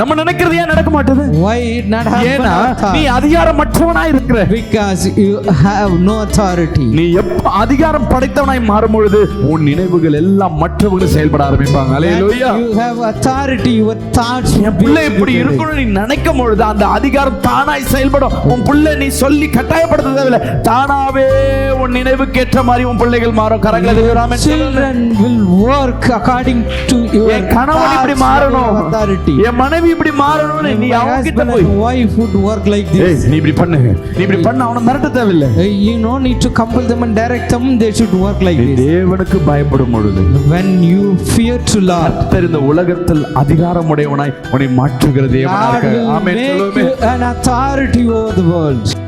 நம்ம நினைக்கிறது ஏன் நடக்க மாட்டேது? Why it not happen? ஏன்னா நீ அதிகாரமற்றவனாய் இருக்கிற. Because you have no authority. நீ எப்ப அதிகாரம் படைத்தவனாய் மாறும் பொழுது உன் நினைவுகள் எல்லாம் மற்றவர்கள் செயல்பட ஆரம்பிப்பாங்க. அல்லேலூயா. You have authority, your thoughts. என் பிள்ளை இப்படி இருக்கணும் நீ நினைக்கும் பொழுது அந்த அதிகாரம் தானாய் செயல்படும். உன் பிள்ளை நீ சொல்லி கட்டாயப்படுத்த தேவையில்லை, தானாவே உன் நினைவுக்கு ஏற்ற மாதிரி உன் பிள்ளைகள் மாறும். கரங்களை தூராம Children will work according to your கணவன் இப்படி மாறணும், authority. என் மனைவி இப்படி மாறணும். நீ அவங்க கிட்ட போய் wife would work like this. நீ இப்படி பண்ணு, நீ இப்படி பண்ண அவனை மிரட்ட தேவையில்லை. You no need to compel them and direct them, they should work like this. தேவனுக்கு பயப்படும் பொழுது When you fear to Lord, இந்த உலகத்தில் அதிகாரமுடையவனாய் உன்னை மாற்றுகிற தேவனாக. God will ஆமென் make சொல்லுமே. you an authority over the world.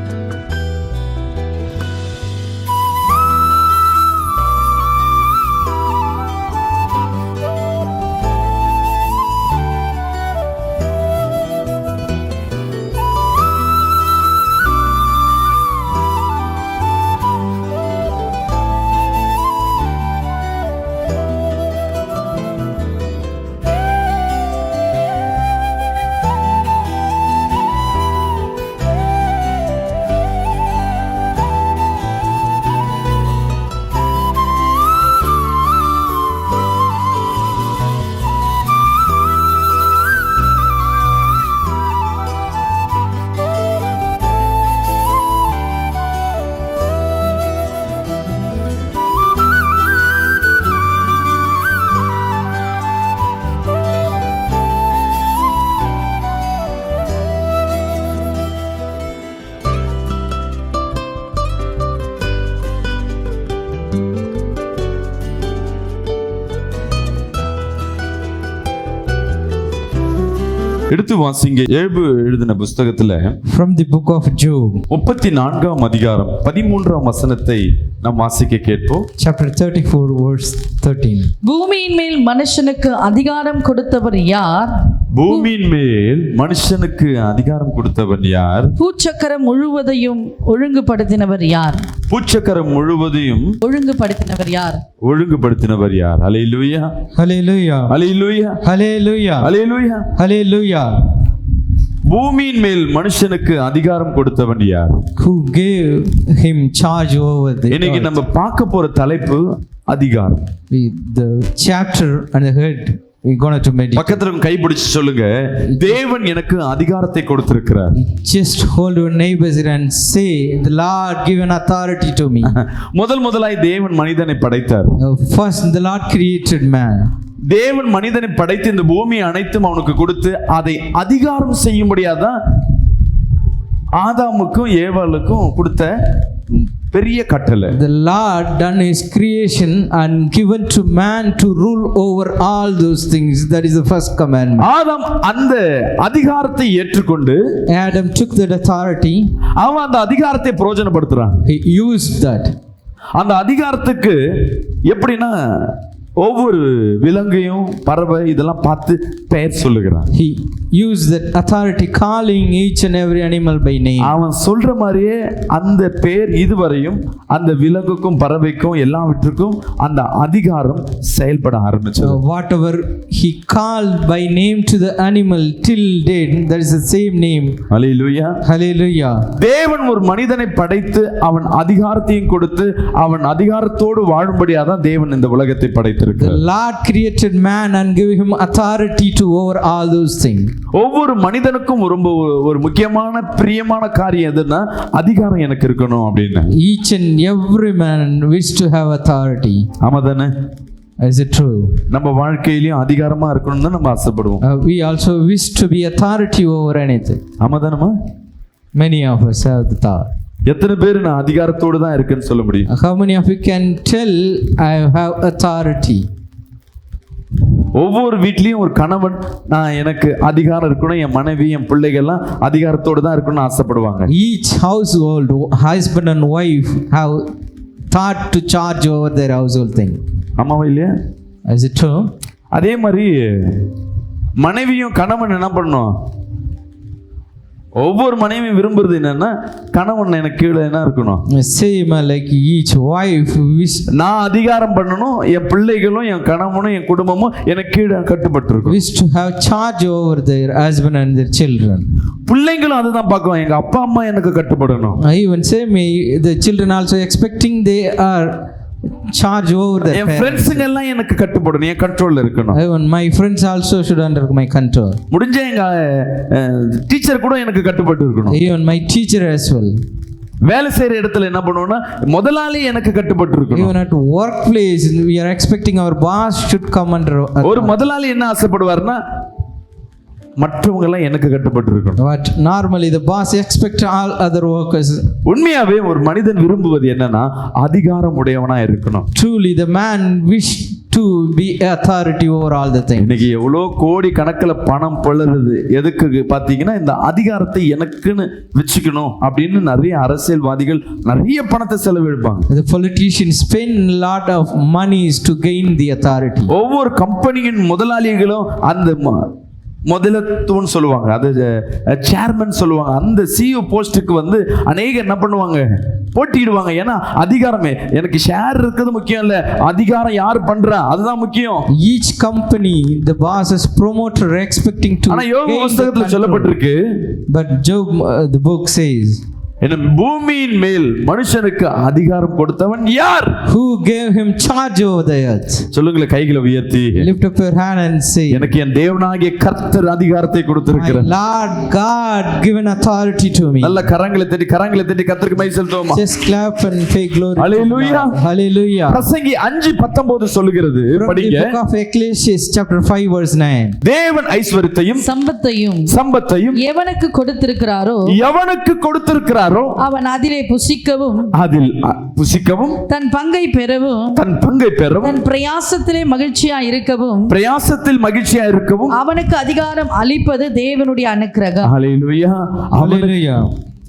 எடுத்து வாசிங்க. ஏபு எழுதின புத்தகத்துல From the book of Job, 34ஆம் அதிகாரம் 13ஆம் வசனத்தை நாம் வாசிக்க கேட்போம். chapter 34 verse 13. பூமியின் மேல் மனுஷனுக்கு அதிகாரம் கொடுத்தவர் யார்? பூமியின் மேல் மனுஷனுக்கு அதிகாரம் கொடுத்தவன் யார்? பூச்சக்கரம் முழுவதையும் ஒழுங்குபடுத்தினவர் யார்? பூச்சக்கரம் முழுவதையும் ஒழுங்குபடுத்தினவர் யார்? ஒழுங்குபடுத்தினவர் யார்? அல்லேலூயா, Hallelujah. அல்லேலூயா, Hallelujah. அல்லேலூயா. Hallelujah. பூமியின் மேல் மனுஷனுக்கு அதிகாரம் கொடுத்தவன் யார்? Who gave him charge over the இன்னைக்கு earth. நம்ம பார்க்க போற தலைப்பு அதிகாரம். The chapter and the head we're going to meditate. பக்கத்துல கைப்பிடிச்சு சொல்லுங்க, தேவன் எனக்கு அதிகாரத்தை கொடுத்திருக்கிறார். Just hold your neighbors and say, the Lord given authority to me. முதலாய் தேவன் மனிதனை படைத்தார். First the Lord created man. தேவன் மனிதனை படைத்து இந்த பூமி அனைத்தும் அவனுக்கு கொடுத்து அதை அதிகாரம் செய்யும்படியாதான் ஆதாமுக்கும் ஏவாளுக்கும் கொடுத்த பெரிய கட்டளை. The Lord done his creation and given to man to rule over all those things. That is the first commandment. ஆதாம் அந்த அதிகாரத்தை ஏற்றுக்கொண்டு Adam took that authority. அவன் அந்த அதிகாரத்தை பிரயோஜனப்படுத்துறான். He used that. அந்த அதிகாரத்துக்கு எப்படின்னா ஒவ்வொரு விலங்கையும் பறவை இதெல்லாம் பார்த்து பெயர் சொல்லுகிறான். He used that authority, calling each and every animal by name. அவன் சொல்ற மாதிரியே அந்த பெயர் இதுவரையும் அந்த விலங்குக்கும் பறவைக்கும் எல்லாவற்றுக்கும் அந்த அதிகாரம் செயல்பட ஆரம்பிச்சது. Whatever he called by name to the animal till date, that is the same name. Hallelujah. Hallelujah. தேவன் ஒரு மனிதனை படைத்து அவன் அதிகாரத்தையும் கொடுத்து அவன் அதிகாரத்தோடு வாழும்படியாதான் தேவன் இந்த உலகத்தை படைத்திருக்கிறார். The Lord created man and gave him authority to over all those things. ஒவ்வொரு மனிதனுக்கும் ரொம்ப ஒரு முக்கியமான பிரியமான காரியம் எதுன்னா அதிகாரம் எனக்கு இருக்கணும் அப்படின்னு. Each and every man wish to have authority. ஆமாதானே? Is it true? நம்ம வாழ்க்கையிலயும் அதிகாரமா இருக்கணும்னு நம்ம ஆசைப்படுவோம். We also wish to be authority over anything. ஆமாதானமா? Many of us have the thought. எத்தனை பேர் நான் அதிகாரத்தோடு தான் இருக்கேன்னு சொல்ல முடியும்? How many of you can tell I have authority? ஒவ்வொரு வீட்லயும் ஒரு கணவன் நான் எனக்கு அதிகாரம் இருக்கணும், என் மனைவி என் பிள்ளைகள்லாம் அதிகாரத்தோடு தான் இருக்கணும்னு ஆசைப்படுவாங்க. Each household, husband and wife have thought to charge over their household thing. ஆமாவா இல்லையா? Is it true? அதே மாதிரி மனைவியும் கணவன் என்ன பண்ணணும்? ஒவ்வொரு மனைவியும் விரும்புறது என்னன்னா கணவன் எனக்கு கீழே என்ன இருக்கணும், Same like each wife wish நான் அதிகாரம் பண்ணணும், என் பிள்ளைகளும் என் கணவனும் என் குடும்பமும் எனக்கு கீழே கட்டுப்பட்டு இருக்கும். wish to have charge over their husband and their children. பிள்ளைங்களும் அதுதான் பார்க்குவாங்க, எங்க அப்பா அம்மா எனக்கு கட்டுப்படணும். Even same, the children also expecting they are charge over their N parents. ஃப்ரெண்ட்ஸுங்க எல்லாம் எனக்கு கட்டுப்படணும், என் கண்ட்ரோல்ல இருக்கணும். Even my friends also should under my control. முடிஞ்ச எங்க டீச்சர் கூட எனக்கு கட்டுப்பட்டு இருக்கணும். Even my teacher as well. வேலை செய்யற இடத்துல என்ன பண்ணுவோம்னா முதலாளி எனக்கு கட்டுப்பட்டு இருக்கணும். Even at workplace we are expecting our boss should come under. ஒரு முதலாளி என்ன ஆசைப்படுவார்னா மற்றவங்க எல்லாம் எனக்கு கட்டுப்பட்டு இருக்கணும். But normally the boss expect all other workers. உண்மையாவே ஒரு மனிதன் விரும்புவது என்னன்னா அதிகாரம் உடையவனா இருக்கணும். Truly the man wish to be authority over all the things. இன்னைக்கு எவ்வளோ கோடி கணக்கில் பணம் பழுறது எதுக்கு பார்த்தீங்கன்னா இந்த அதிகாரத்தை எனக்குன்னு வச்சுக்கணும் அப்படின்னு நிறைய அரசியல்வாதிகள் நிறைய பணத்தை செலவழிப்பாங்க. The politicians spend a lot of monies to gain the authority. ஒவ்வொரு கம்பெனியின் முதலாளிகளும் அந்த முதலத்துவன்னு சொல்லுவாங்க, அது சேர்மன் சொல்லுவாங்க, அந்த சிஇஓ போஸ்ட்டுக்கு வந்து அநேக என்ன பண்ணுவாங்க, போட்டிடுவாங்க. ஏன்னா அதிகாரமே எனக்கு ஷேர் இருக்கிறது முக்கியம் இல்ல, அதிகாரம் யார் பண்றா அதுதான் முக்கியம். Each company the boss is promoter expecting to. ஆனா யோபு புத்தகத்துல சொல்லப்பட்டிருக்கு, but Job the book says, என்ன பூமியின் மேல் மனுஷனுக்கு அதிகாரம் கொடுத்தவன் யார்? who gave him charge over the earth? சொல்லுங்களேன் கைகளை உயர்த்தி. Lift up your hand and say, எனக்கு என் தேவனாகிய கர்த்தர் அதிகாரத்தை கொடுத்திருக்கிறார். Lord God given authority to me. நல்ல கரங்களை தட்டி கர்த்தருக்கு மகிமை செலுத்துவோமா? Just clap and pay glory. Hallelujah. Hallelujah. பிரசங்கி 5:19 சொல்லுகிறது, From the படிங்க. book of Ecclesiastes chapter 5 verse 9. தேவன் ஐஸ்வரியத்தையும் சம்பத்தையும் எவனுக்கு கொடுத்திருக்கிறாரோ எவனுக்கு கொடுத்திருக்கிறாரோ அவன் அதிலே புசிக்கவும் தன் பங்கை பெறவும் தன் பிரயாசத்திலே மகிழ்ச்சியா இருக்கவும் அவனுக்கு அதிகாரம் அளிப்பது தேவனுடைய அனுக்கிரகம். ஹல்லேலூயா. Hallelujah.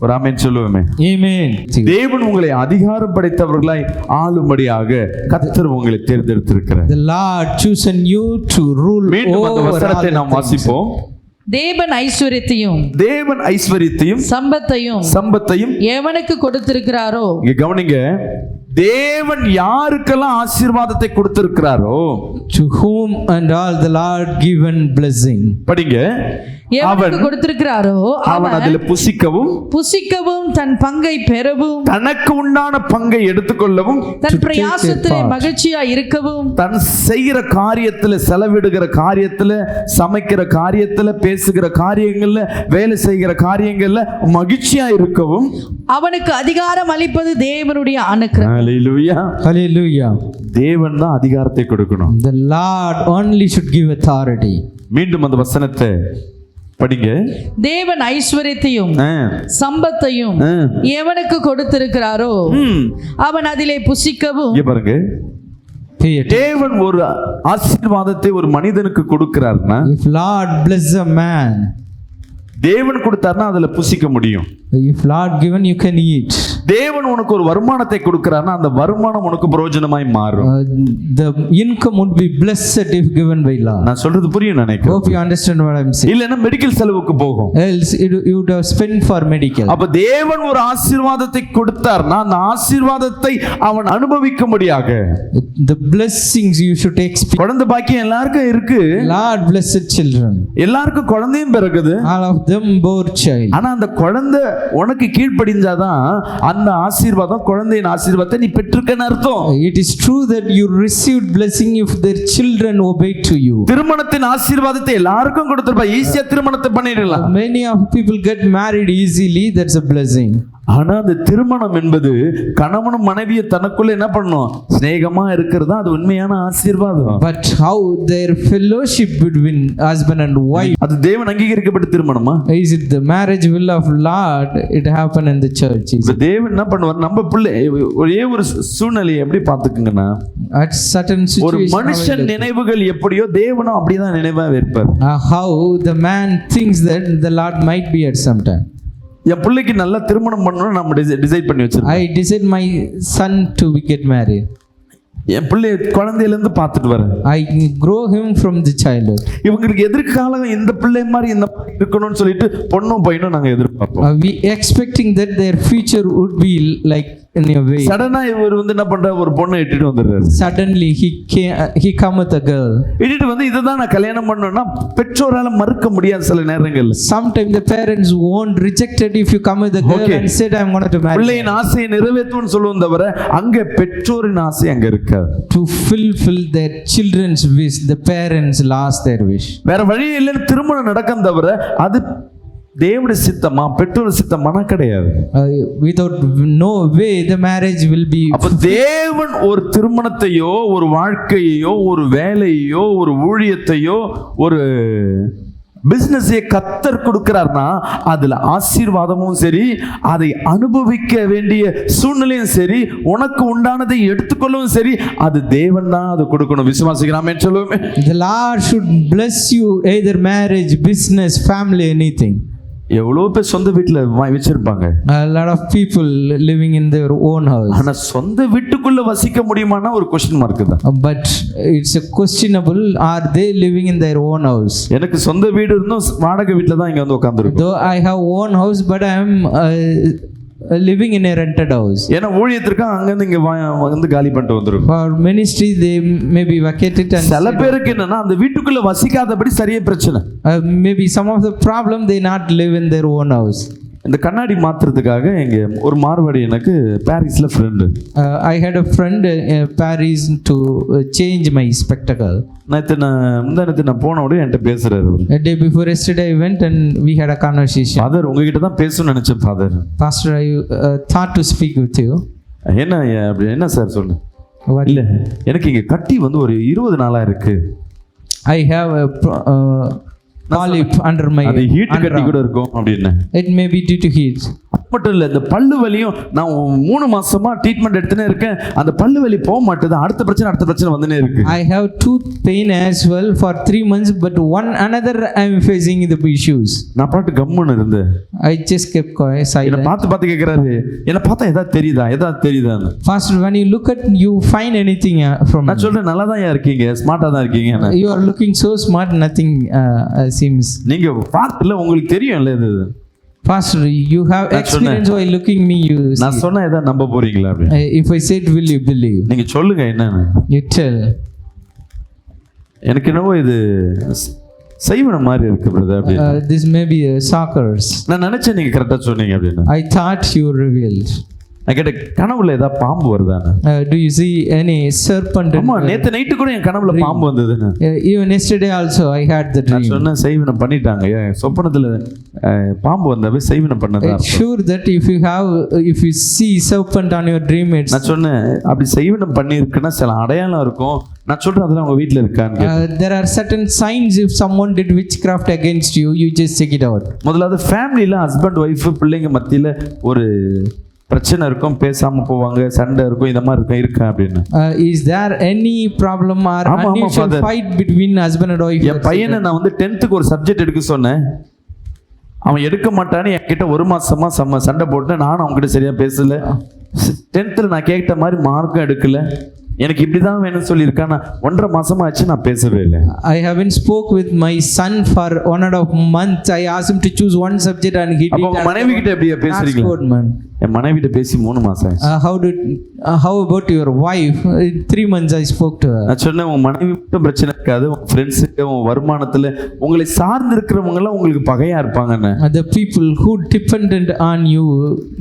ஒரு ஆமென் சொல்லுவோமே. Amen. தேவன் உங்களை அதிகாரம் படைத்தவர்களாய் ஆளும்படியாக கர்த்தர் உங்களை தேர்ந்தெடுத்திருக்கிறார். The Lord chosen you to rule மீண்டும் அந்த over all வசனத்தை the நாம் things. வாசிப்போம். தேவன் ஐஸ்வரியத்தையும் சம்பத்தையும் எவனுக்கு கொடுத்திருக்கிறாரோ, இங்க கவனிங்க, தேவன் யாருக்கெல்லாம் ஆசீர்வாதத்தை கொடுத்திருக்கிறாரோ, to whom and all the Lord given blessing. படிங்க, எவனுக்கு கொடுத்திருக்கிறாரோ அவன் அதில் புசிக்கவும் தன் பங்கை பெறவும் தனக்கு உண்டான பங்கை எடுத்துக்கொள்ளவும் தன் பிரயாசத்திலே மகிழ்ச்சியா இருக்கவும் தன் செய்கிற காரியத்துல, செலவிடுகிற காரியத்துல, சமைக்கிற காரியத்துல, பேசுகிற காரியங்கள்ல, வேலை செய்கிற காரியங்கள்ல மகிழ்ச்சியா இருக்கவும் அவனுக்கு அதிகாரம் அளிப்பது தேவனுடைய அனுக்கிரகம். ஹல்லேலூயா. Hallelujah. தேவன் தான் அதிகாரத்தை கொடுக்கணும். The Lord only should give authority. மீண்டும் அந்த வசனத்தை படிங்க. தேவன் ஐஸ்வரியத்தையும் சம்பத்தையும் எவனுக்கு கொடுத்திருக்கிறாரோ அவன் அதிலே புசிக்கவும். இங்க பாருங்க, தேவன் ஒரு ஆசீர்வாதத்தை ஒரு மனிதனுக்கு கொடுக்கிறார்னா, if Lord bless a man, தேவன் கொடுத்தார்னா அதுல புசிக்க முடியும். if Lord given you can eat. தேவன் உனக்கு ஒரு வருமானத்தை கொடுக்கிறார்னா அந்த வருமானம் உனக்கு பிரயோஜனமாய் மாறும். The income would be blessed if given by Lord. நான் சொல்றது புரியும் நினைக்கிறேன். Hope you understand what I'm saying. இல்லனா மெடிக்கல் செலவுக்கு போகும். Else you would have spent for medical. அப்ப தேவன் ஒரு ஆசீர்வாதத்தை கொடுத்தார்னா அந்த ஆசீர்வாதத்தை அவன் அனுபவிக்கும்படியாக the blessings you should experience. குழந்தை பாக்கியம் எல்லாருக்கும் இருக்கு. Lord blessed children. எல்லாருக்கும் குழந்தையும் பிறகுது. All of them bore child. ஆனா அந்த குழந்தை உனக்கு கீழ்ப்படிஞ்சாதான் அந்த ஆசீர்வாதம், குழந்தையின் ஆசீர்வாதத்தை நீ பெற்றுக்கன்னு அர்த்தம். It is true that you received blessing if their children obey to you. திருமணத்தின் ஆசீர்வாதத்தை எல்லாருக்கும் கொடுத்திருப்பா, ஈஸியா திருமணத்தை பண்ணிடலாம். Many of people get married easily, that's a blessing. ஆனா அந்த திருமணம் என்பது கணவனும் மனைவியை தனக்குள்ள என்ன பண்ணும், சிநேகமா இருக்கிறது, அது உண்மையான ஆசீர்வாதம். But how their fellowship between husband and wife, அது தேவன் அங்கீகரிக்கப்பட்ட திருமணமா? is it the marriage will of Lord? It happened in the church. தேவன் என்ன பண்ணுவார், நம்ம பிள்ளை ஒரே ஒரு சூழ்நிலையை எப்படி பார்த்துக்குங்கன்னா, at certain ஒரு situation மனுஷன் நினைவுகள் எப்படியோ தேவனும் அப்படிதான் நினைவா இருப்பார். how the man thinks that the Lord might be at some time. என் பிள்ளைக்கு நல்லா திருமணம் பண்ணணும்னு நம்ம டிசைட் பண்ணி வச்சிருக்கோம். I decide my son to get married. என் பிள்ளை குழந்தையிலேருந்து பார்த்துட்டு வரேன். I grow him from the childhood. இவங்களுக்கு எதிர்காலம் இந்த பிள்ளை மாதிரி இந்த மாதிரி இருக்கணும்னு சொல்லிட்டு பொண்ணும் பையனும் நாங்க எதிர்பார்ப்போம். We expecting that their future would be like in a way. சடனா இவர் வந்து என்ன பண்ற, ஒரு பொண்ணை இட்டுட்டு வந்துடுறாரு. Suddenly he come with a girl. இட்டுட்டு வந்து இதுதான் நான் கல்யாணம் பண்ணணும்னா பெற்றோரால மறுக்க முடியாது சில நேரங்கள்ல. Sometimes the parents won't reject it if you come with a girl Okay. and said I'm going to marry. பிள்ளையின் ஆசையை நிறைவேற்றும்னு சொல்லுவோம் தவிர அங்க பெற்றோரின் ஆசை அங்க இருக்காது. To fulfill their children's wish, the parents lost their wish. வேற வழி இல்லைன்னு திருமணம் நடக்கும் தவிர அது தேவனுடைய சித்தமா பெற்றோர் சித்தமான கிடையாது. Without no way the marriage will be. அப்ப தேவன் ஒரு திருமணத்தையோ ஒரு வாழ்க்கையோ ஒரு வேலையோ ஒரு ஊழியத்தையோ ஒரு பிசினஸை கத்தர் கொடுக்கிறார்னா அதுல ஆசீர்வாதமும் சரி, அதை அனுபவிக்க வேண்டிய சூழ்நிலையும் சரி, உனக்கு உண்டானதை எடுத்துக்கொள்ளவும் சரி, அது தேவன் தான் அது கொடுக்கணும். விசுவாசிக்கிறாமே சொல்லுவோமே. The Lord should bless you either marriage, business, family, anything. எவ்வளவு பேர் சொந்த வீட்டுல வச்சிருப்பாங்க. A lot of people living in their own house. ஆனா சொந்த வீட்டுக்குள்ள வசிக்க முடியுமானா ஒரு क्वेश्चन மார்க் தான். But it's a questionable, are they living in their own house? எனக்கு சொந்த வீடு இருந்தும் வாடகை வீட்டுல தான் இங்க வந்து உட்கார்ந்துருக்கோம். Though I have own house, but I am living in a rented house. ஏன்னா ஊழியத்திற்கு அங்க இருந்து இங்க வந்து காலி பண்ணிட்டு வந்துரும். For ministry they may be vacated and சில பேருக்கு என்னன்னா அந்த வீட்டுக்குள்ள வசிக்காதபடி சரியே பிரச்சனை. maybe some of the problem they not live in their own house. இந்த கண்ணாடி மாத்துறதுக்காக இங்க ஒரு மார்வாடி எனக்கு பாரிஸ்ல friend. I had a friend in Paris to change my spectacle. நேத்து நான் போன உடனே என்கிட்ட பேசுறாரு. A day before yesterday I went and we had a conversation. Father உங்ககிட்ட தான் பேசணும்னு நினைச்சேன் father. Pastor, I thought to speak with you. என்ன அப்படி என்ன சார் சொல்லு. What? இல்ல எனக்கு இங்க கட்டி வந்து ஒரு 20 நாளா இருக்கு. I have a polyp under my அது ஹீட் கட்டி கூட இருக்கும் அப்படின்னு. It may be due to heat. மட்டும் இல்லை, இந்த பல்லு வலியும் நான் 3 மாசமா ட்ரீட்மெண்ட் எடுத்துனே இருக்கேன். அந்த பல்லு வலி போக மாட்டேது. அடுத்த பிரச்சனை வந்துனே இருக்கு. I have tooth pain as well for 3 months, but another I am facing the issues. நான் பாட்டு கம்முன்னு இருந்தேன். I just kept quiet, என்ன silent. பார்த்து கேட்கிறாரு, என்ன பார்த்தா ஏதாவது தெரியுதான்னு. Pastor, when you look at, you find anything from நான் சொல்றேன், நல்லா தான் இருக்கீங்க, ஸ்மார்ட்டா தான் இருக்கீங்க. you are looking so smart, nothing seems. நீங்க பார்த்துல உங்களுக்கு தெரியும்ல இது. Pastor, you have experience while looking me. நான் சொன்னா ஏதாவது நம்ப போறீங்களா அப்படி? If I said, will you believe? நீங்க சொல்லுங்க என்னன்னு. You tell. எனக்கு என்னவோ இது செய்வன மாதிரி இருக்கு பிரதர் அப்படி. This may be a suckers. நான் நினைச்சேன் நீங்க கரெக்டா சொன்னீங்க அப்படின்னு. I thought you revealed. நான் கேட்ட கனவுல ஏதாவது பாம்பு வருதானே? Do you see any serpent? ஆமா, நேத்து நைட்டு கூட என் கனவுல பாம்பு வந்ததுன்னு. Even yesterday also I had the dream. நான் சொன்னேன் செய்வனம் பண்ணிட்டாங்க. சொப்பனத்துல பாம்பு வந்தவே செய்வனம் பண்ணதா. It's sure that if you see serpent on your dream, it's. நான் சொன்னேன் அப்படி செய்வனம் பண்ணிருக்குன்னா சில அடையாளம் இருக்கும். நான் சொல்றேன் அதெல்லாம் உங்க வீட்ல இருக்கான்னு. There are certain signs if someone did witchcraft against you, you just check it out. முதல்ல ஃபேமிலில ஹஸ்பண்ட் ஒய்ஃப் பிள்ளைங்க மத்தியில ஒரு பிரச்சனை இருக்கும், பேசாம போவாங்க, சண்டை இருக்கும், இந்த மாதிரி இருக்கா அப்படின்னு. Is there any problem or unusual fight between husband and wife? என் பையனை நான் வந்து 10th ஒரு சப்ஜெக்ட் எடுக்க சொன்னேன். அவன் எடுக்க மாட்டான்னு என்கிட்ட 1 மாசமா சண்டை போட்டு நானும் அவன்கிட்ட சரியா பேசல. 10th நான் கேட்ட மாதிரி மார்க்கும் எடுக்கல. எனக்கு இப்படிதான் வேணும்னு சொல்லியிருக்கான். 1.5 மாசமா ஆச்சு நான் பேசவே இல்லை. I haven't spoke with my son for 1.5 months. I asked him to choose one subject and he did. அப்ப மனைவி கிட்ட எப்படியா பேசுறீங்க? என் மனைவி கிட்ட பேசி 3 மாசம் ஆச்சு. How about your wife? 3 months I spoke to her. நான் சொன்னேன் உங்க மனைவி மட்டும் பிரச்சனை இருக்காது, உங்க ஃப்ரெண்ட்ஸுக்கு உங்க வருமானத்துல உங்களை சார்ந்து இருக்கிறவங்க எல்லாம் உங்களுக்கு பகையா இருப்பாங்கன்னு. The people who dependent on you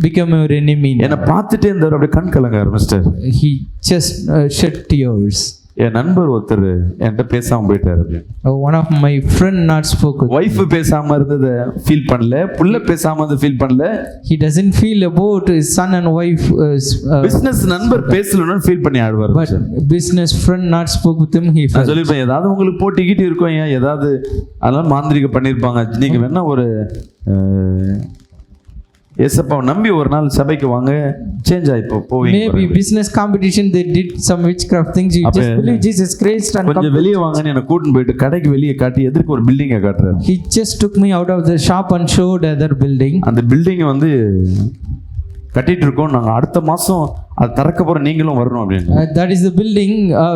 become your enemy. என்ன பார்த்துட்டே இருந்தவர் அப்படியே கண் கலங்க ஆரம்பிச்சிட்டாரு. He just shed tears. என் நண்பர் ஒருத்தர் என்கிட்ட பேசாம போயிட்டாரு. One of my friend not spoke. Wife பேசாம இருந்ததை ஃபீல் பண்ணல, புள்ள பேசாம இருந்ததை ஃபீல் பண்ணல. He doesn't feel about his son and wife. Business நண்பர் பேசலன்னு ஃபீல் பண்ணி ஆடுவார். But business friend not spoke with him. He நான் சொல்லிருப்பேன் ஏதாவது உங்களுக்கு போட்டிக்கிட்டு இருக்கும், ஏன் ஏதாவது அதெல்லாம் மாந்திரிக பண்ணிருப்பாங்க. நீங்க வேணா ஒரு ஏசப்பா நம்பி ஒரு நாள் சபைக்கு வாங்க, சேஞ்ச் ஆயி போவீங்க. Maybe business competition they did some witchcraft things. You just believe Jesus Christ and கொஞ்சம் வெளியே வாங்கன்னு என்ன கூட்டின்னு போயிட்டு கடைக்கு வெளியே காட்டி எதிர்க்க ஒரு பில்டிங்கை காட்டுறாரு. He just took me out of the shop and showed other building. அந்த பில்டிங்கை வந்து கட்டிட்டு இருக்கோம். நாங்கள் அடுத்த மாதம் அது திறக்க போற நீங்களும் வரணும் அப்படின்னு. That is the building.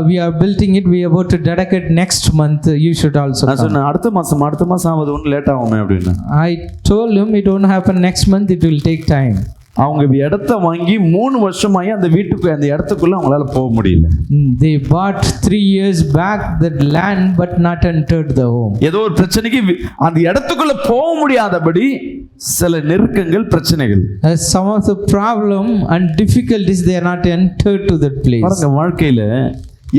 We are building it. We are about to dedicate next month. You should also நான் come. சொன்னேன் அடுத்த மாசம் ஆகுது ஒன்றும் லேட் ஆகுமே அப்படின்னு. I told him it won't happen next month. It will take time. அவங்க இடத்த வாங்கி 3 வருஷமாயி அந்த இடத்துக்குள்ள அவங்களால போக முடியல. They bought 3 years back that land but not entered the home. ஏதோ ஒரு பிரச்சனைக்கு அந்த இடத்துக்குள்ள போக முடியாதபடி சில நெருக்கங்கள் பிரச்சனைகள். Some of the problem and difficulties they are not entered to that place. பாருங்க வாழ்க்கையில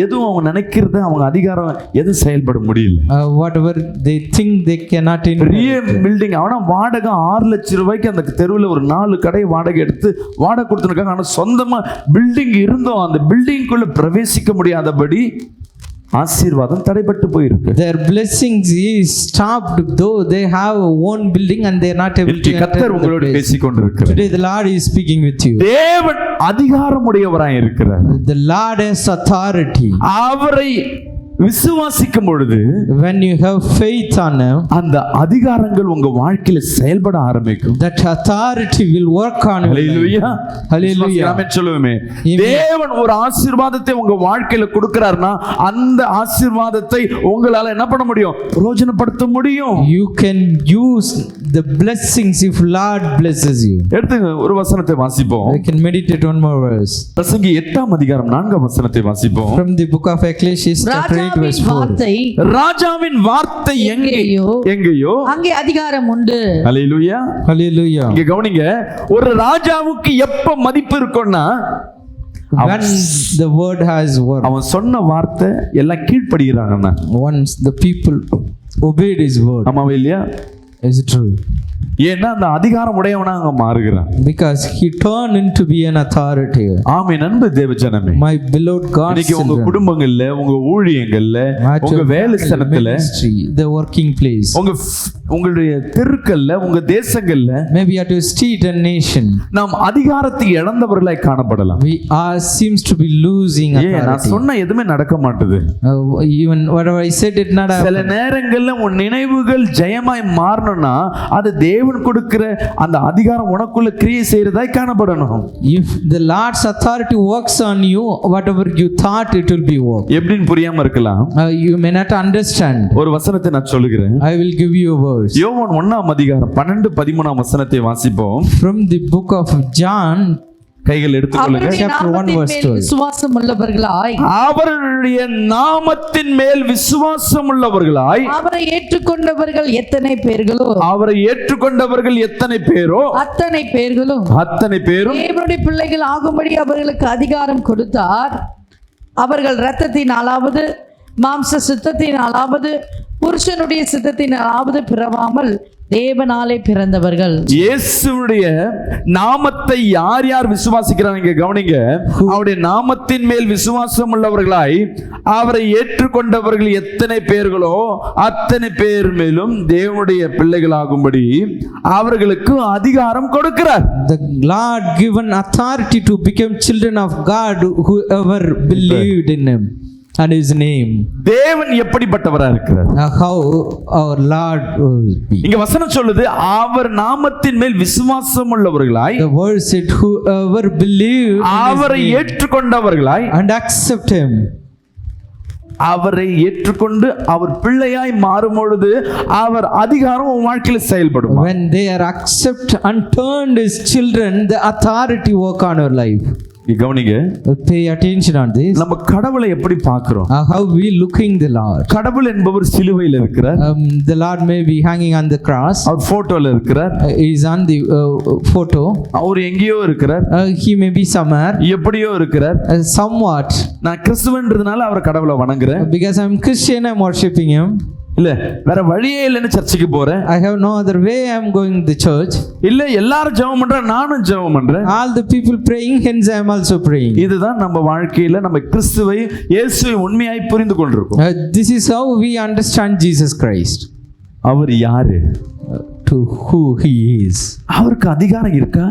எதுவும் அவங்க நினைக்கிறது அவங்க அதிகாரம் எதுவும் செயல்பட முடியல. Whatever they think they cannot பெரிய பில்டிங் ஆனா வாடகை 6 லட்சம் ரூபாய்க்கு அந்த தெருவில் ஒரு 4 கடை வாடகை எடுத்து வாடகை கொடுத்துருக்காங்க. ஆனா சொந்தமா பில்டிங் இருந்தோம் அந்த பில்டிங்குள்ள பிரவேசிக்க முடியாதபடி ஆசீர்வாதம் தடைபட்டு போயிருக்கு. Their blessings is stopped though they have a own building and they are not able to enter. கர்த்தர் உங்களோடு பேசிக் கொண்டிருக்கிறார். Today the Lord is speaking with you. தேவன் அதிகாரமுடையவராய் இருக்கிறார். The Lord has authority. அவரை விசுவாசிக்கும் பொழுது when you have faith on him, அந்த அதிகாரங்கள் உங்க வாழ்க்கையில செயல்பட ஆரம்பிக்கும். that authority will work on you. Hallelujah hallelujah. ஆமென் சொல்லுவோமே. தேவன் ஒரு ஆசீர்வாதத்தை உங்க வாழ்க்கையில கொடுக்கிறார்னா அந்த ஆசீர்வாதத்தை உங்களால என்ன பண்ண முடியும்? பிரயோஜனப்படுத்த முடியும். You can use the blessings if Lord blesses you. எடுத்துங்க ஒரு வசனத்தை வாசிப்போம். I can meditate one more verse. பிரசங்கி 8ஆம் அதிகாரம் 4ஆம் வசனத்தை வாசிப்போம். From the book of Ecclesiastes chapter 8 verse 4. ராஜாவின் வார்த்தை எங்கேயோ அங்கே அதிகாரம் உண்டு. ஹalleluya hallelujah. இங்க கவனிங்க, ஒரு ராஜாவுக்கு எப்ப மதிப்பு இருக்கும்னா when the word has word. அவன் சொன்ன வார்த்தை எல்லாம் கீழ்ப்படிகிறாங்கன்னா once the people obeyed his word. ஆமாவே இல்லையா? Is it true? ஏன்னா அந்த அதிகாரம் உடையவனா அங்க மாறுகிறான். Because he turned into be an authority. ஆமென். அன்பு தேவஜனமே, my beloved God, இன்னைக்கு உங்க குடும்பங்கள்ல உங்க ஊழியங்கள்ல உங்க வேலை ஸ்தலத்துல the working place, உங்களுடைய தெருக்கள்ல உங்க தேசங்கள்ல maybe at your street and nation, நாம் அதிகாரத்தை இழந்தவர்களாய் காணப்படலாம். we are seems to be losing authority. நான் சொன்ன எதுமே நடக்க மாட்டுது. Even whatever I said it not happen. சில நேரங்கள்ல உன் நினைவுகள் ஜெயமாய் மாறணும்னா அது தேவன் கொடுக்கிற அந்த அதிகாரம் உனக்குள்ள கிரியை செய்யறதாய் காணப்படணும். If the Lord's authority works on you, whatever you thought it will be work. எப்படின்னு புரியாம இருக்கலாம். You may not understand. ஒரு வசனத்தை நான் சொல்லுகிறேன். I will give you a verse. யோவான் 1ஆம் அதிகாரம் 12-13ஆம் வசனத்தை வாசிப்போம். From the book of John, கைகள் எடுத்துக்கொள்ளுங்க. chapter 1 verse 12. விசுவாசம் உள்ளவர்களாய், அவருடைய நாமத்தின் மேல் விசுவாசம் உள்ளவர்களாய், அவரை ஏற்றுக்கொண்டவர்கள் எத்தனை பேர்களோ, அவரை ஏற்றுக்கொண்டவர்கள் எத்தனை பேரோ அத்தனை பேர்களும் தேவனுடைய பிள்ளைகள் ஆகும்படி அவர்களுக்கு அதிகாரம் கொடுத்தார். அவர்கள் இரத்தத்தினாலாவது மாம்ச சித்தத்தினாலாவது புருஷனுடைய சித்தத்தினாலாவது பிறவாமல் தேவனாலே பிறந்தவர்கள். இயேசுவுடைய நாமத்தை யார் யார் விசுவாசிக்கிறாங்க கவனிங்க. அவருடைய நாமத்தின் மேல் விசுவாசம் உள்ளவர்களாய் அவரை ஏற்றுக்கொண்டவர்கள் எத்தனை பேர்களோ அத்தனை பேர் மேலும் தேவனுடைய பிள்ளைகளாகும்படி அவர்களுக்கு அதிகாரம் கொடுக்கிறார். The Lord given authority to become children of God whoever believed in him and his name. தேவன் எப்படிப்பட்டவரா இருக்கிறார்? How our Lord will be. இங்க வசனம் சொல்லுது அவர் நாமத்தின் மேல் விசுவாசம் உள்ளவர்களாய், the word said whoever believed அவரை ஏற்றுக்கொண்டவர்களாய் and accept him. அவரை ஏற்றுக்கொண்டு அவர் பிள்ளையாய் மாறும் பொழுது அவர் அதிகாரம் உன் வாழ்க்கையில் செயல்படும். when they are accept and turned his children, the authority work on our life. கவனிங்க, pay attention on this. நம்ம கடவுளை எப்படி பார்க்கிறோம்? How we looking the Lord? கடவுள் என்பவர் சிலுவையில் இருக்கிறார். The Lord may be hanging on the cross. அவர் போட்டோல இருக்கிறார். He is on the photo. அவர் எங்கேயோ இருக்கிறார். He may be somewhere. எப்படியோ இருக்கிறார். Somewhat. நான் கிறிஸ்துவன்றதுனால அவர் கடவுளை வணங்குறேன். Because I'm Christian, I'm worshiping him. இல்ல வேற வழியே இல்லைன்னு சர்ச்சுக்கு போறேன். I have no other way, I'm going to the church. இல்ல எல்லாரும் ஜெபம் பண்றாங்க, நானும் ஜெபம் பண்றேன். All the people praying, hence I am also praying. இதுதான் நம்ம வாழ்க்கையில நம்ம கிறிஸ்துவை இயேசுவை உண்மையாய் புரிந்து கொண்டிருக்கோம். This is how we understand Jesus Christ. அவர் யாரு? To who he is. அவருக்கு அதிகாரம் இருக்கா?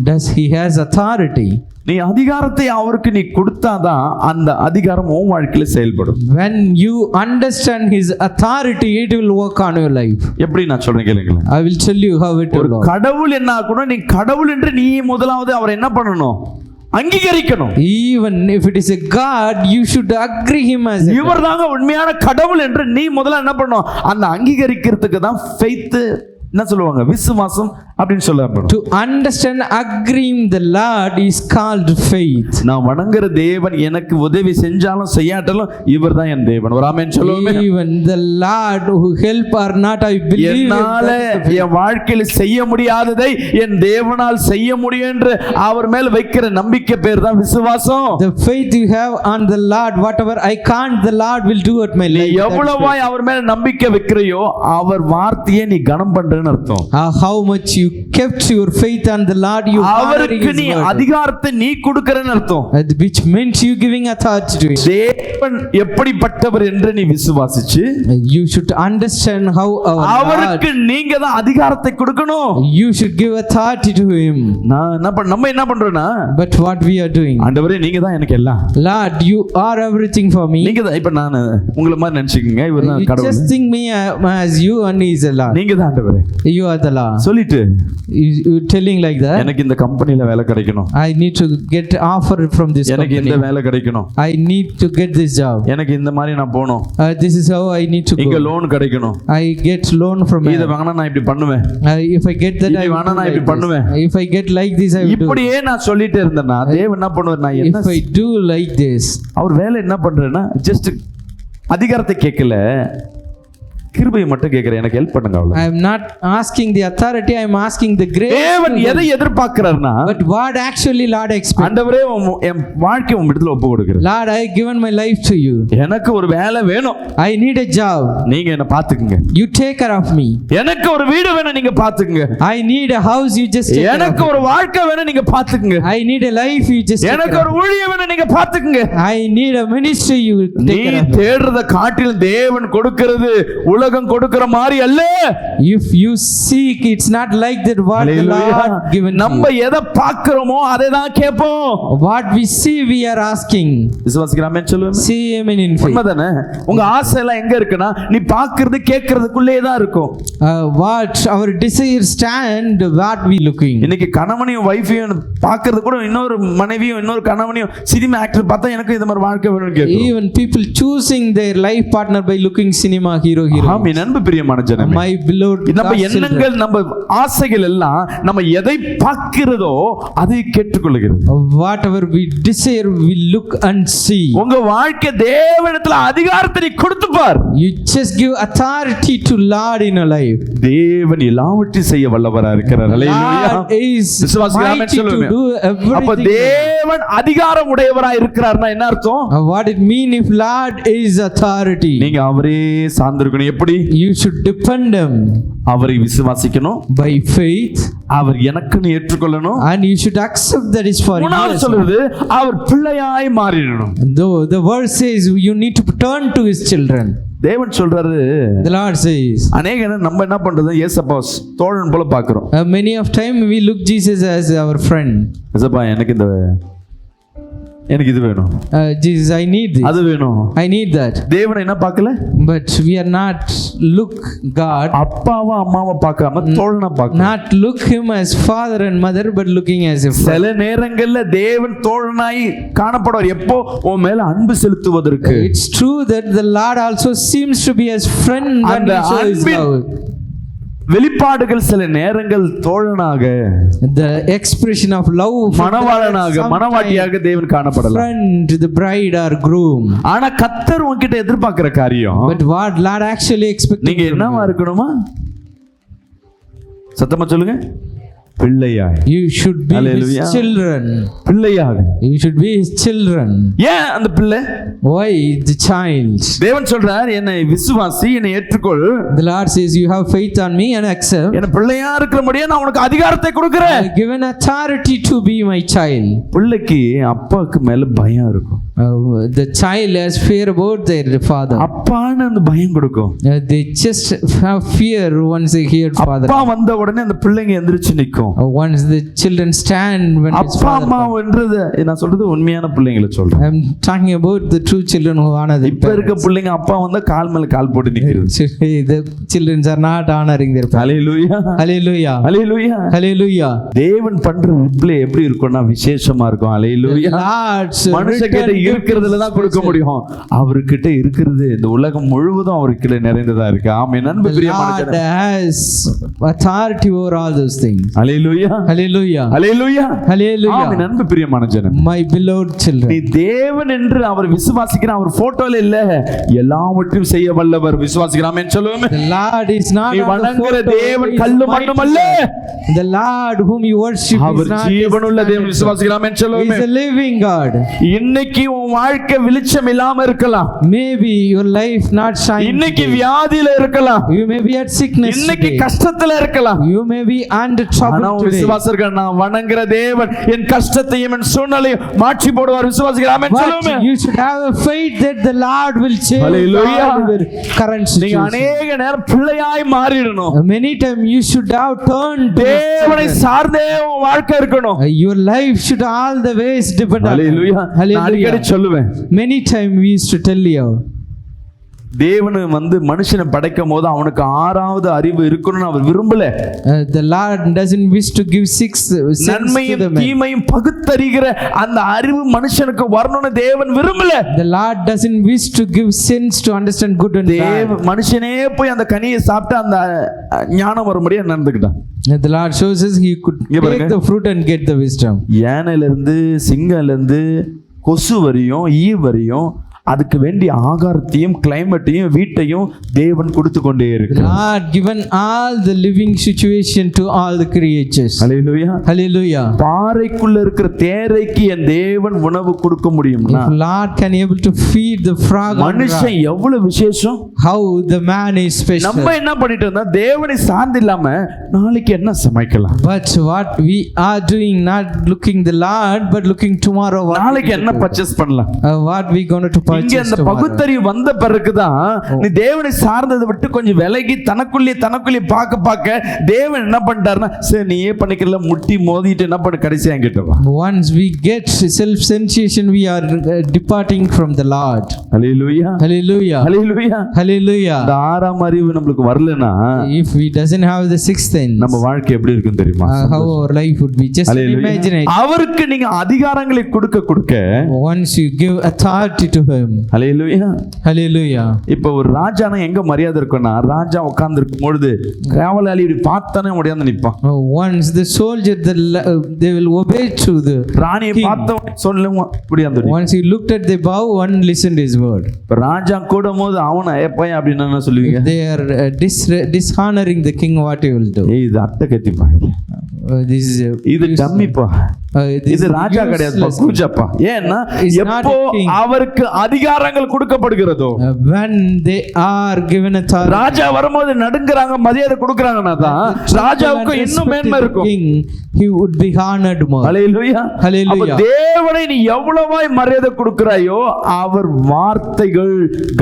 Does he has authority? நீ அதிகாரத்தை அவருக்கு நீ கொடுத்தாதான் அந்த அதிகாரம் உன் வாழ்க்கையில செயல்படும். When you understand his authority, it will work on your life. எப்படி நான் சொல்றேன் கேளுங்களேன். I will tell you how it will work. கடவுள் என்ன ஆகணும், நீ கடவுள் என்று நீ முதலாவது அவர் என்ன பண்ணணும்? அங்கீகரிக்கணும். Even if it is a God, you should agree him as a God. இவர் தாங்க உண்மையான கடவுள் என்று நீ முதல்ல என்ன பண்ணணும்? அந்த அங்கீகரிக்கிறதுக்கு தான் faith என்ன சொல்லுவாங்க, விசுவாசம் அப்படின்னு சொல்லுவாங்க. To understand agreeing the Lord is called faith. நான் வணங்குற தேவன் எனக்கு உதவி செஞ்சாலும் செய்யாட்டாலும் இவர் தான் என் தேவன். ஒரு ஆமென் சொல்லுவோமே. Even the Lord who help or not, I believe என்னால என் வாழ்க்கையில செய்ய முடியாததை என் தேவனால் செய்ய முடியும் என்று அவர் மேல் வைக்கிற நம்பிக்கை பேர் தான் விசுவாசம். the faith you have on the Lord, whatever I can't, the Lord will do at my நீ life. எவ்வளவாய் அவர் மேல நம்பிக்கை வைக்கிறையோ அவர் வார்த்தையை நீ கனம் பண்றேன்னு அர்த்தம். How much you kept your faith on the Lord, you அவருக்கு நீ அதிகாரத்தை நீ கொடுக்கறன்னு அர்த்தம். which meant you giving authority to him. தேவன் எப்படிப்பட்டவர் என்று நீ விசுவாசிச்சு You should understand how our அவருக்கு நீங்க தான் அதிகாரத்தை கொடுக்கணும். you should give authority to him. நம்ம என்ன பண்றோம்னா, But what we are doing, ஆண்டவரே நீங்க தான் எனக்கு எல்லாம், Lord you are everything for me. நீங்க தான். இப்ப நான் உங்களை மாதிரி நினைச்சுக்கங்க, இவர் தான் You கடவுள், just think me as you and he is the Lord. நீங்க தான் ஆண்டவரே You are the Lord. சொல்லிட்டு You telling like that, எனக்கு இந்த கம்பெனில வேலை கிடைக்கணும், I need to get offer from this எனக்கு இந்த company, வேலை கிடைக்கணும், I need to get this job, எனக்கு இந்த மாதிரி நான் போகணும், this is how I need to இங்க go, லோன் கிடைக்கணும், I get loan from இத வாங்கினா நான் இப்படி பண்ணுவேன், if I get that இதை I will வேணா do நான் like இப்படி this. பண்ணுவேன். If I get like this I will do. இப்படியே நான் சொல்லிட்டே இருந்தேன்னா தேவன் என்ன பண்ணுவார், நான் If என்ன I do like this, அவர் வேலை என்ன பண்றேன்னா ஜஸ்ட் அதிகாரத்தை கேட்கல, கிருபையை மட்டும் கேட்கிறேன், எனக்கு ஹெல்ப் பண்ணுங்க அவ்வளவு. I am not asking the authority, I am asking the grace. தேவன் எதை எதிர்பார்க்கிறார்னா, But what actually Lord expects, ஆண்டவரே என் வாழ்க்கை உங்க இடத்துல ஒப்பு கொடுக்கிறேன், Lord I have given my life to you, எனக்கு ஒரு வேலை வேணும், I need a job, நீங்க என்ன பாத்துக்குங்க, you take care of me, எனக்கு ஒரு வீடு வேணும், நீங்க பாத்துக்குங்க, I need a house, you just take care of எனக்கு ஒரு வாழ்க்கை வேணும், நீங்க பாத்துக்குங்க, me, I need a life, you just take எனக்கு care ஒரு of me, ஊழியம் வேணும், நீங்க பாத்துக்குங்க. I need a ministry, you நீ take care of me. தேடுறத காட்டிலும் தேவன் கொடுக்கிறது உலகம் கொடுக்கிற மாதிரி அல்ல. If you seek, it's not like that what the Lord given நம்ம to you. எதை பார்க்கிறோமோ அதை தான் கேட்போம். What we see we are asking. விசுவாசிக்கலாமே சொல்லுவேன். See amen in faith. உண்மைதானே? உங்க ஆசை எல்லாம் எங்க இருக்குன்னா நீ பார்க்கிறது கேட்கிறதுக்குள்ளே தான் இருக்கும். What our desire stand, what we looking. இன்னைக்கு கணவனையும் வைஃபையும் பார்க்கிறது கூட இன்னொரு மனைவியும் இன்னொரு கணவனையும் சினிமா ஆக்டர் பார்த்தா எனக்கு இந்த மாதிரி வாழ்க்கை வேணும்னு கேட்கும். Even people choosing their life partner by looking cinema hero. ஆமென். அன்பு பிரியமான ஜனமே, My beloved நம்ம God's எண்ணங்கள் children. நம்ம ஆசைகள் எல்லாம் நம்ம எதை பார்க்கிறதோ அதை கேட்டுக்கொள்கிறது. Whatever we desire we look and see. உங்க வாழ்க்கை தேவனிடத்துல அதிகாரத்தை நீ கொடுத்து பார். You just give authority to Lord in your life. தேவன் எல்லாவற்றையும் செய்ய வல்லவரா இருக்கிறார். அல்லேலூயா. Lord is விசுவாசிக்கலாமே mighty to சொல்லுங்க. do அப்ப everything. தேவன் அதிகாரம் உடையவரா இருக்கிறார்னா என்ன அர்த்தம்? What it mean if Lord is authority? நீங்க அவரே சார்ந்திருக்கணும். எப்படி? You should depend him அவரை விசுவாசிக்கணும், by faith, அவர் எனக்குன்னு ஏற்றுக்கொள்ளணும். and you should accept that is for மூணாவது you. சொல்றது அவர் பிள்ளையாய் மாறிடணும். Though the verse says you need to turn to his children. தேவன் சொல்றாரு, The Lord says, அநேக நம்ம என்ன பண்றது, ஏசப்பா தோழன் போல பாக்குறோம். many of time we look Jesus as our friend. ஏசப்பா எனக்கு இது வேணும், Jesus, I need this, அது வேணும். I need that. தேவனை என்ன பார்க்கல, But we are not look God, அப்பாவா அம்மாவை பார்க்காம தோழனா பார்க்கணும். not look him as father and mother, but looking as a friend. சில நேரங்கள்ல தேவன் தோழனாய் காணப்படுவார். எப்போ உன் மேல அன்பு செலுத்துவதற்கு. It's true that the Lord also seems to be as friend when அந்த he shows his அன்பின் love. வெளிப்பாடுகள் சில நேரங்கள் தோழனாக, The expression of love, மணவாளனாக, மணவாட்டியாக தேவன் காணப்படலாம். friend to the bride or groom. ஆனா கர்த்தர் உன்கிட்ட எதிர்பார்க்கிற காரியம், But what Lord actually expects நீங்க என்னவா இருக்கணுமா? சத்தமா சொல்லுங்க. பிள்ளையாய். you should be Hallelujah. his children. பிள்ளையாக. You should be his children. ஏன் அந்த பிள்ளை? Why the child? தேவன் சொல்றார், என்னை விசுவாசி, என்னை ஏற்றுக்கொள், The Lord says you have faith on me and accept. என்ன பிள்ளையா இருக்கிறபடியே நான் உனக்கு அதிகாரத்தை கொடுக்கிறேன். I have given authority to be my child. பிள்ளைக்கு அப்பாவுக்கு மேல பயம் இருக்கும். The child has fear about their father. அப்பான்னு அந்த பயம் கொடுக்கும். They just have fear once they hear father. அப்பா வந்த உடனே அந்த பிள்ளைங்க எந்திரிச்சு நிக்கும். Once the children stand when his அப்பா father அம்மான்றது நான் சொல்றது உண்மையான பிள்ளைங்களை சொல்றேன். I'm talking about the true children who honor their இப்ப இருக்க பிள்ளைங்க அப்பா வந்தா கால் மேல கால் போட்டு நிக்கிறது. the children are not honoring their parents. Hallelujah Hallelujah. Hallelujah. Hallelujah. தேவன் பண்ற ரிப்ளை எப்படி இருக்கும்னா விசேஷமா இருக்கும். ஹalleluya. மனுஷங்கிட்ட இருக்கிறதுல தான் கொடுக்க முடியும். அவர்கிட்ட இருக்கிறது இந்த உலகம் முழுவதும் அவருக்கு நிறைந்ததா இருக்கு. ஆமென். அன்பு பிரியமான God has authority over all those things. Hallelujah Hallelujah. Hallelujah Hallelujah. ஆமென். அன்பு பிரியமான ஜனம், My beloved children. நீ தேவன் என்று அவர் விசுவாசிக்கிறான். அவர் போட்டோல இல்ல, எல்லாவற்றையும் செய்ய வல்லவர். விசுவாசிக்கிறான் சொல்லுவோமே. The Lord is not நீ on the வணங்குற photo, தேவன் he is கல்லு mighty மண்ணும் அல்ல. God. The Lord whom you worship is our not ஜீவனுள்ள தேவன். விசுவாசிக்கிறான் He சொல்லுவோமே. is a living God. இன்னைக்கு உன் வாழ்க்கை வெளிச்சம் இல்லாம இருக்கலாம். Maybe your life not shining. இன்னைக்கு today. வியாதியில இருக்கலாம். You may be at sickness இன்னைக்கு today. கஷ்டத்துல இருக்கலாம். You may be under ஆனா trouble today. விசுவாசர்கள் நான் வணங்குற தேவன் என் கஷ்டத்தையும் என் சூழ்நிலையும் மாற்றி போடுவார். விசுவாசிக்கிறான் சொல்லுவோமே. But you should have a faith that the Lord will change Hallelujah. all your current நீங்க situation. அநேக நேரம் பிள்ளையாய் மாறிடணும். Many times you should have turned to தேவனை சார்ந்தே உன் வாழ்க்கை இருக்கணும். your life should all the ways depend on hallelujah. Him. நான் அடிக்கடி Hallelujah. சொல்லுவேன். Many times we used to tell you. தேவன் மனுஷனை படைக்கும் போது அவனுக்கு 6வது அறிவு இருக்கணும்னு அவர் விரும்பல. The Lord doesn't wish to give sixth sense to நன்மையும் the man. தீமையும் பகுத்தறிகிற அந்த அறிவு மனுஷனுக்கு வரணும்னு தேவன் விரும்பல. The Lord doesn't wish to give sense to understand good and bad. மனுஷனே போய் அந்த கனியை சாப்பிட்டு அந்த ஞானம் வரும்படியா நடந்துக்கிட்டான். The Lord shows us he could take the fruit and get the wisdom. யானையில இருந்து சிங்கம்ல இருந்து கொசு வரையும் ஈ வரையும் அதுக்கு வேண்டிய ஆகாரத்தையும் கிளைமேட்டையும் வீட்டையும் தேவன் கொடுத்து கொண்டே இருக்கிறார். God given all the living situation to all the creatures. Hallelujah. Hallelujah. பாறைக்குள்ள இருக்கிற தேரைக்கு என் தேவன் உணவு கொடுக்க முடியும்னா If Lord can able to feed the frog on மனுஷன் rock, எவ்வளவு விசேஷம். how the man is special. நம்ம என்ன பண்ணிட்டு இருந்தா தேவனை சார்ந்து இல்லாம நாளைக்கு என்ன சமைக்கலாம், But what we are doing, not looking the Lord but looking tomorrow what நாளைக்கு என்ன பர்ச்சேஸ் பண்ணலாம். what we going to இங்க purchase அந்த tomorrow. பகுத்தறிவு வந்த பிறகுதான் நீ தேவனை சார்ந்ததை விட்டு கொஞ்சம் விலகி தனக்குள்ளே பார்க்க தேவன் என்ன பண்ணிட்டாருன்னா சரி நீயே பண்ணிக்கல முட்டி மோதிட்டு என்ன பண்ண கடைசியா என்கிட்ட வா. Once we get self sensation we are departing from the Lord. Hallelujah Hallelujah. Hallelujah. Hallelujah. இந்த 6ஆம் அறிவு நம்மளுக்கு வரலனா If we doesn't have the sixth sense, நம்ம வாழ்க்கை எப்படி இருக்கும் தெரியுமா? how our life would be. Just imagine it. அவருக்கு நீங்க அதிகாரங்களை கொடுக்க Once you give authority to him. Hallelujah. Hallelujah. இப்போ ஒரு ராஜானா எங்க மரியாதை இருக்குன்னா ராஜா உட்கார்ந்து இருக்கும் பொழுது காவலாளி இப்படி பார்த்தானே முடியாத நிப்பான். Once the soldier they will obey to the ராணியை king. பார்த்த சொல்லுங்க முடியாத. Once he looked at the bow and listened his word. இப்போ ராஜா கூடும்போது அவனை ஏப்பையா அப்படின்னு என்ன சொல்லுவீங்க? If they are dishonoring the king, what you will do? ஏய் இது அட்டை கத்திப்பா, This is இது டம்மிப்பா, இது ராஜா கிடையாதுப்பா, கூஜப்பா. ஏன்னா எப்போ அவருக்கு அதிகாரங்கள் கொடுக்கப்படுகிறதோ when they are given authority, ராஜா வரும்போது நடுங்குறாங்க மரியாதை கொடுக்கறாங்கன்னா தான் ராஜாவுக்கு இன்னும் மேன்மை இருக்கும். he would be honored more. Hallelujah. Hallelujah. தேவனை நீ எவ்வளவாய் மரியாதை கொடுக்கறாயோ அவர் வார்த்தைகள்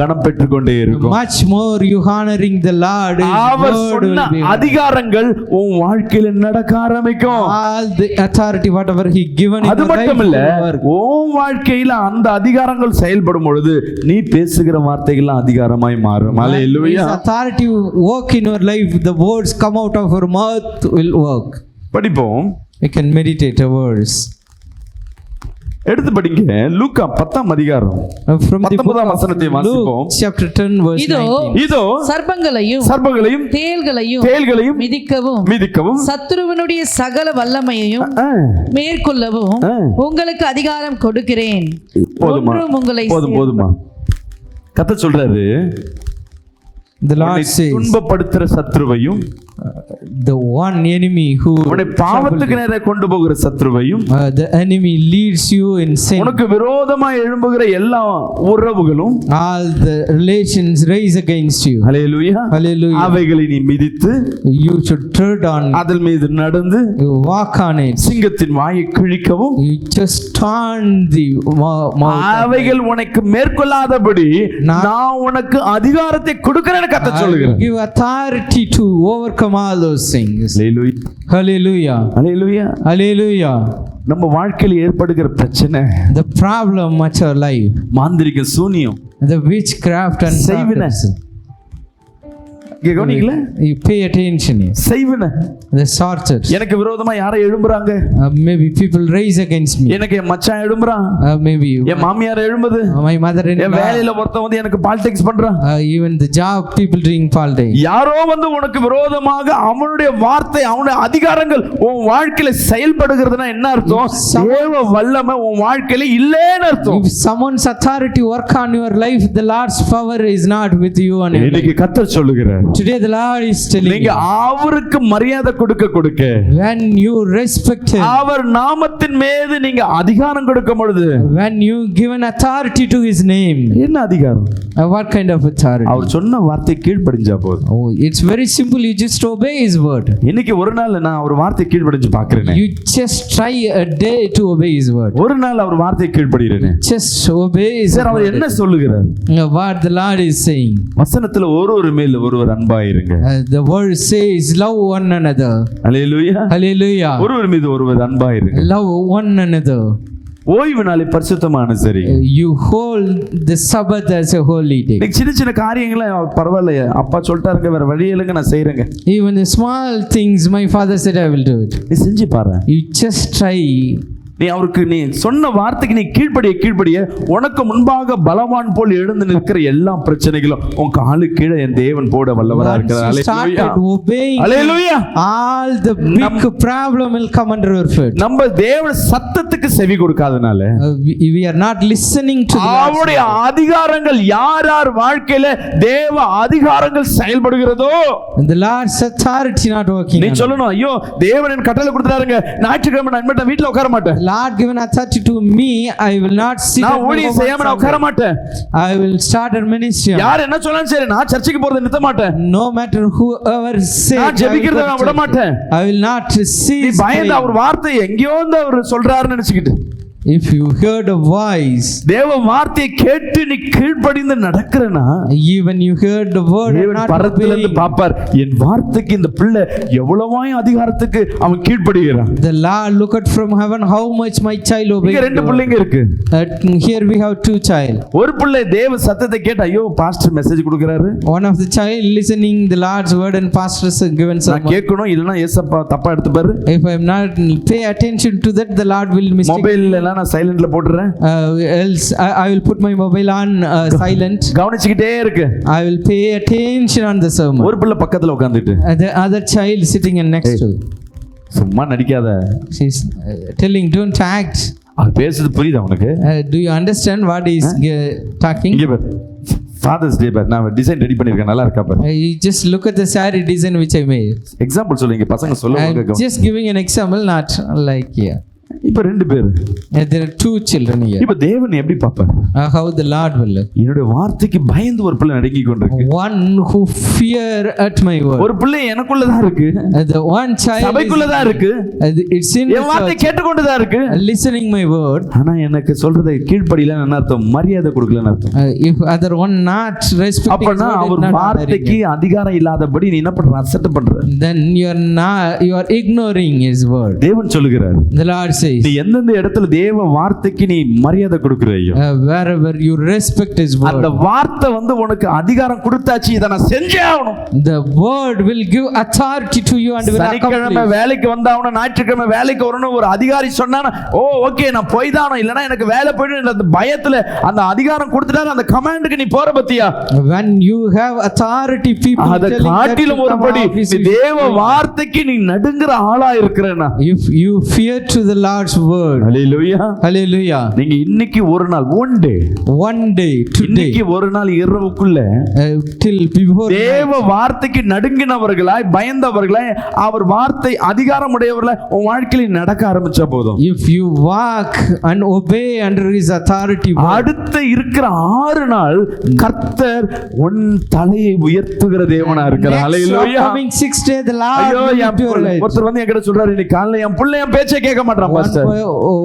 கனம் பெற்றுக் கொண்டே இருக்கும். Much more you honoring the Lord, his our word சொன்ன will be அதிகாரங்கள் உன் வாழ்க்கையில நடக்க ஆரம்பிக்கும். all the authority whatever he given in அது your life மட்டும் இல்ல will work. உன் வாழ்க்கையில அந்த அதிகாரங்கள் செயல்படும் பொழுது நீ பேசுகிற வார்த்தைகள் அதிகாரமாய் மாறும். ஹalleluya. His authority work in your life, the words come out of your mouth will work. படிப்போம், You can meditate a words. எடுத்து படிங்க. லூக்கா 10ஆம் அதிகாரம் From the book 19ஆம் வசனத்தை of வாசிப்போம். Luke chapter 10 verse இதோ 19. இதோ சர்ப்பங்களையும் சர்ப்பங்களையும் தேள்களையும் மிதிக்கவும் மிதிக்கவும் சத்துருவனுடைய சகல வல்லமையையும் மேற்கொள்ளவும் உங்களுக்கு அதிகாரம் கொடுக்கிறேன். போதுமா ஒன்றும் உங்களை போதுமா கர்த்தர் சொல்றாரு, The Lord உன்னை says, துன்பப்படுத்துற சத்ருவையும் the one enemy who உன்னை பாவத்துக்கு நேரே கொண்டு போகிற சத்ருவையும், the enemy leads you in sin. உனக்கு விரோதமா எழும்புகிற எல்லா உறவுகளும், All the relations rise against you. Hallelujah, Hallelujah. அவைகளை நீ மிதித்து You should tread on, அதன் மீது நடந்து you walk on it. சிங்கத்தின் வாயை கிழிக்கவும், You just turn the mouth. அவைகள் உனக்கு மேற்கொள்ளாதபடி நான் உனக்கு அதிகாரத்தை கொடுக்கிறேன்னு கத்த I will சொல்லுகிறேன். give authority to overcome all those things. Hallelujah, Hallelujah. Hallelujah. Hallelujah. நம்ம வாழ்க்கையில் ஏற்படுகிற பிரச்சனை The problem of your life, மாந்திரிக சூனியம், the witchcraft and செய்வின. practices. கவனிக்கல, You pay attention. செய்வின. The sorcerers. எனக்கு விரோதமா யாரை எழும்புறாங்க? Maybe people raise against me. எனக்கு என் மச்சான் எழும்புறான், Maybe என் மாமியார் எழும்புது, my mother in என் வேலையில ஒருத்தன் வந்து எனக்கு பாலிடிக்ஸ் பண்றான். even the job people doing politics. யாரோ வந்து உனக்கு விரோதமாக அவனுடைய வார்த்தை, அவனுடைய அதிகாரங்கள் உன் வாழ்க்கையில செயல்படுகிறதுனா என்ன அர்த்தம்? தேவ வல்லமை உன் வாழ்க்கையில இல்லைன்னு அர்த்தம். If someone's authority work on your life, the Lord's power is not with you on your life. இன்னைக்கு கர்த்தர் சொல்லுகிறார், Today the Lord is telling நீங்க you, அவருக்கு மரியாதை கொடுக்க when you respect Him, அவர் நாமத்தின் மீது நீங்க அதிகாரம் கொடுக்கும் பொழுது, when you give an authority to His name, என்ன அதிகாரம்? what kind of authority? அவர் சொன்ன வார்த்தை கீழ்ப்படிஞ்சா போதும். Oh, it's very simple. You just obey His word. இன்னைக்கு ஒரு நாள் நான் அவர் வார்த்தை கீழ்ப்படிஞ்சு பாக்குறேன். You just try a day to obey His word. ஒரு நாள் அவர் வார்த்தை கீழ்ப்படிறேன். Just obey His சார், அவர் word. என்ன சொல்லுகிறார்? What the Lord is saying. வசனத்துல ஒரு மேல் ஒருவர் அன்பாயிருங்க. The word says, love one another. Hallelujah. Hallelujah. ஒருவர் மீது ஒருவர் அன்பாயிருங்க. Love one another. ஓய்வு நாளை பரிசுத்தமான சரி. You hold the Sabbath as a holy day. இன்னைக்கு சின்ன சின்ன காரியங்களை பரவாயில்லையே, அப்பா சொல்லிட்டாருங்க, வேற வழி இல்லைங்க, நான் செய்யறேங்க. Even the small things, my father said I will do it. நீ செஞ்சு பாரு. You just try. நீ அவருக்கு நீ சொன்ன வார்த்தைக்கு நீ கீழ்ப்படிய உனக்கு முன்பாக பலவான் போல் எழுந்து நிற்கிற எல்லா பிரச்சனைகளும் உன் காலு கீழே என் தேவன் போட வல்லவரா Once you started இருக்கிறார். obeying, hallelujah. all the big problem will come under your feet. நம்ம தேவ சத்தத்துக்கு செவி கொடுக்காதனால We are not listening to the Lord's அவருடைய word. அதிகாரங்கள் யார் யார் வாழ்க்கையில தேவ அதிகாரங்கள் செயல்படுகிறதோ, The Lord's authority not working. நீ சொல்லணும், ஐயோ தேவன் எனக்கு கட்டளை கொடுத்துறாருங்க, ஞாயிற்றுக்கிழமை நான் இனிமேல் வீட்டுல உட்கார மாட்டேன், Lord given authority to me, I will not sit நான் at my ஊழியம் home செய்யாம on நான் உட்கார Sunday. மாட்டேன், I will start a ministry. யார் என்ன சொன்னாலும் சரி நான் சர்ச்சுக்கு போறதை நிறுத்த மாட்டேன், No matter whoever says, நான் ஜெபிக்கிறதை நான் விட மாட்டேன். I will not நீ cease பயந்து அவர் praying. வார்த்தை எங்கேயோ இருந்து அவர் சொல்றாருன்னு நினைச்சுக்கிட்டு If you heard a voice, தேவ வார்த்தையை கேட்டு நீ கீழ்ப்படிந்து நடக்கிறனா, even you heard the word and தேவன் not பரத்துல இருந்து obeying, பாப்பார், என் வார்த்தைக்கு இந்த பிள்ளை எவ்வளவாய் அதிகாரத்துக்கு அவன் கீழ்ப்படுகிறான். the Lord looked from heaven how much my child obeyed. இங்க ரெண்டு the word. பிள்ளைங்க இருக்கு. Here we have two child. ஒரு பிள்ளை தேவ சத்தத்தை கேட்டு, ஐயோ பாஸ்டர் மெசேஜ் கொடுக்கறாரு, One of the child listening the Lord's word and pastor has given நான் sermon. கேட்கணும், இல்லைன்னா ஏசப்பா தப்பா எடுத்துப்பாரு, If I am not pay attention to that, the Lord will mistake. Mobile எல்லாம் நான் சைலண்ட்ல போட்டுறேன், Else I will put my mobile on silent. கவனிச்சுக்கிட்டே இருக்கு. I will pay attention on the sermon. ஒரு பிள்ளை பக்கத்துல உட்கார்ந்துட்டு, The other child sitting in next to. சும்மா நடிக்காத, She's telling, don't act. அவர் பேசுறது புரியுதா உனக்கு? Do you understand what is talking? இங்க பாரு, ஃபாதர்ஸ் டே பாரு, நான் டிசைன் ரெடி பண்ணிருக்கேன், நல்லா இருக்கா பாரு. You just look at the saree design which I made. Example சொல்லுங்க, பசங்க I'm சொல்லுவாங்க. just giving an example, not like here. இப்ப ரெண்டு பேர், There are two children here. இப்ப தேவன் எப்படி பாப்பார்? How the Lord will look. என்னுடைய வார்த்தைக்கு பயந்து ஒரு பிள்ளை நடுங்கி கொண்டிருக்கு, One who fear at my word. ஒரு பிள்ளை எனக்குள்ளதான் இருக்கு, The one child சபைக்குள்ளதான் இருக்கு, it's in the என் வார்த்தை church, கேட்டுக்கொண்டுதான் இருக்கு, listening my word. ஆனா எனக்கு சொல்றதை கீழ்ப்படியல என்ன அர்த்தம்? மரியாதை கொடுக்கலன்னு அர்த்தம். If other one not respecting his அப்பனா word, அவர் is not வார்த்தைக்கு honoring அதிகாரம் இல்லாதபடி நீ என்ன பண்ற? அசட்டை பண்ற. it, then you are ignoring his word. தேவன் சொல்லுகிறார், The Lord says, நீ எந்தெந்த இடத்துல தேவ வார்த்தைக்கு நீ மரியாதை கொடுக்கறையோ, wherever you respect his word, அந்த வார்த்தை வந்து உனக்கு அதிகாரம் கொடுத்தாச்சு, இதை நான் செஞ்சே ஆகணும். the word will give authority to you and will சனிக்கிழமை accomplish. வேலைக்கு வந்தாவணும், ஞாயிற்றுக்கிழமை வேலைக்கு வரணும், ஒரு அதிகாரி சொன்னானா ஓ ஓகே நான் போய் தான், இல்லைன்னா எனக்கு வேலை போயிடும், அந்த பயத்துல அந்த அதிகாரம் கொடுத்துட்டாரு, அந்த கமாண்டுக்கு நீ போற பத்தியா? When you have authority, people அதை telling that காட்டிலும் you ஒரு come படி office, நீ தேவ வார்த்தைக்கு நீ நடுங்குற ஆளா இருக்கிறேனா? if you fear to the Lord's God's word. Hallelujah. Hallelujah. நீங்க இன்னைக்கு ஒரு நாள் one day, One day, today, இன்னைக்கு ஒரு நாள் இரவுக்குள்ள till before தேவ வார்த்தைக்கு நடுங்கினவர்களாய் பயந்தவர்களாய் அவர் வார்த்தை அதிகாரமுடையவர்களாய் உன் வாழ்க்கையில் நடக்க ஆரம்பிச்சா போதும். if you walk and obey under his authority, அடுத்த இருக்கிற 6 நாள் கர்த்தர் உன் தலையை உயர்த்துகிற தேவனா இருக்கிறார். ஹalleluya. coming 6 day the Lord ஐயோ, will lift your head. ஒருத்தர் வந்து என்கிட்ட சொல்றாரு, இன்னைக்கு காலையில என் புள்ள என் பேச்சை கேட்க மாட்டான் pastor.